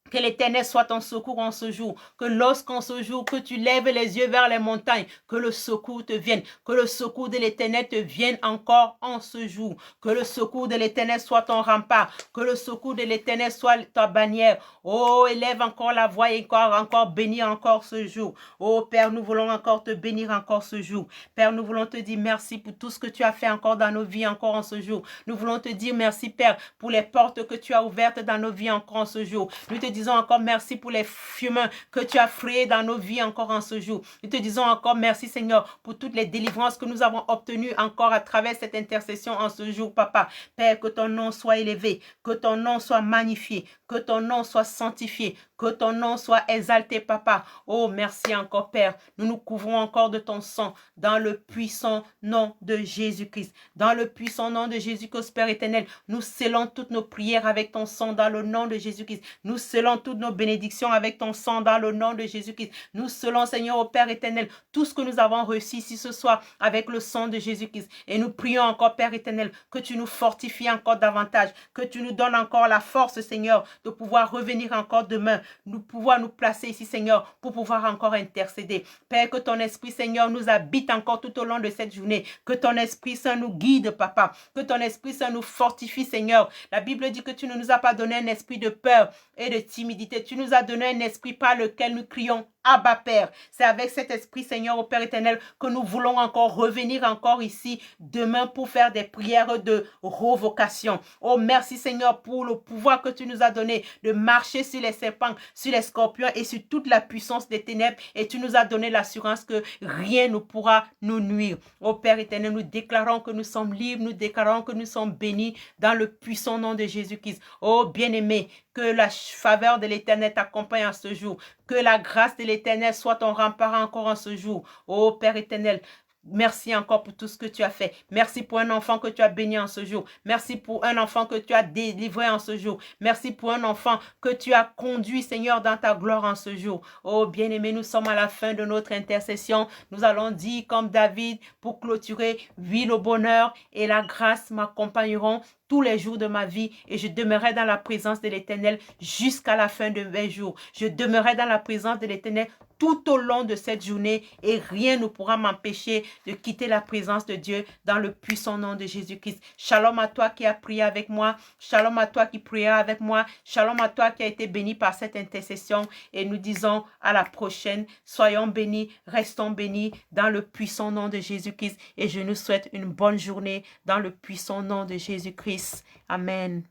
Que l'Éternel soit ton secours en ce jour. Que lorsqu'en ce jour que tu lèves les yeux vers les montagnes, que le secours te vienne. Que le secours de l'Éternel te vienne encore en ce jour. Que le secours de l'Éternel soit ton rempart. Que le secours de l'Éternel soit ta bannière. Oh, élève encore la voix et encore bénir encore ce jour. Oh, Père, nous voulons encore te bénir encore ce jour. Père, nous voulons te dire merci pour tout ce que tu as fait encore dans nos vies encore en ce jour. Nous voulons te dire merci, Père, pour les portes que tu as ouvertes dans nos vies encore en ce jour. Nous te disons encore merci pour les chemins que tu as frayés dans nos vies encore en ce jour. Nous te disons encore merci, Seigneur, pour toutes les délivrances que nous avons obtenues encore à travers cette intercession en ce jour, Papa. Père, que ton nom soit élevé, que ton nom soit magnifié, que ton nom soit sanctifié, que ton nom soit exalté, Papa. Oh, merci encore, Père. Nous nous couvrons encore de ton sang dans le puissant nom de Jésus-Christ. Dans le puissant nom de Jésus-Christ, Père éternel, nous scellons toutes nos prières avec ton sang dans le nom de Jésus-Christ. Nous scellons scellons toutes nos bénédictions avec ton sang dans le nom de Jésus-Christ. Nous scellons, Seigneur, au Père éternel, tout ce que nous avons reçu ici ce soir avec le sang de Jésus-Christ. Et nous prions encore, Père éternel, que tu nous fortifies encore davantage, que tu nous donnes encore la force, Seigneur, de pouvoir revenir encore demain, pouvoir nous placer ici, Seigneur, pour pouvoir encore intercéder. Père, que ton Esprit, Seigneur, nous habite encore tout au long de cette journée, que ton Esprit Saint nous guide, Papa, que ton Esprit Saint nous fortifie, Seigneur. La Bible dit que tu ne nous as pas donné un esprit de peur et de timidité, tu nous as donné un esprit par lequel nous crions Abba Père. C'est avec cet esprit, Seigneur, au Père éternel, que nous voulons encore revenir encore ici demain pour faire des prières de revocation. Oh, merci, Seigneur, pour le pouvoir que tu nous as donné de marcher sur les serpents, sur les scorpions et sur toute la puissance des ténèbres. Et tu nous as donné l'assurance que rien ne pourra nous nuire. Oh, Père éternel, nous déclarons que nous sommes libres, nous déclarons que nous sommes bénis dans le puissant nom de Jésus-Christ. Oh, bien-aimé, que la faveur de l'Éternel t'accompagne en ce jour. Que la grâce de l'Éternel soit ton rempart encore en ce jour. Oh Père éternel, merci encore pour tout ce que tu as fait. Merci pour un enfant que tu as béni en ce jour. Merci pour un enfant que tu as délivré en ce jour. Merci pour un enfant que tu as conduit, Seigneur, dans ta gloire en ce jour. Oh bien-aimé, nous sommes à la fin de notre intercession. Nous allons dire comme David pour clôturer, oui, le bonheur et la grâce m'accompagneront tous les jours de ma vie et je demeurerai dans la présence de l'Éternel jusqu'à la fin de mes jours. Je demeurerai dans la présence de l'Éternel tout au long de cette journée et rien ne pourra m'empêcher de quitter la présence de Dieu dans le puissant nom de Jésus-Christ. Shalom à toi qui as prié avec moi. Shalom à toi qui priera avec moi. Shalom à toi qui a été béni par cette intercession et nous disons à la prochaine. Soyons bénis, restons bénis dans le puissant nom de Jésus-Christ et je nous souhaite une bonne journée dans le puissant nom de Jésus-Christ. Amen.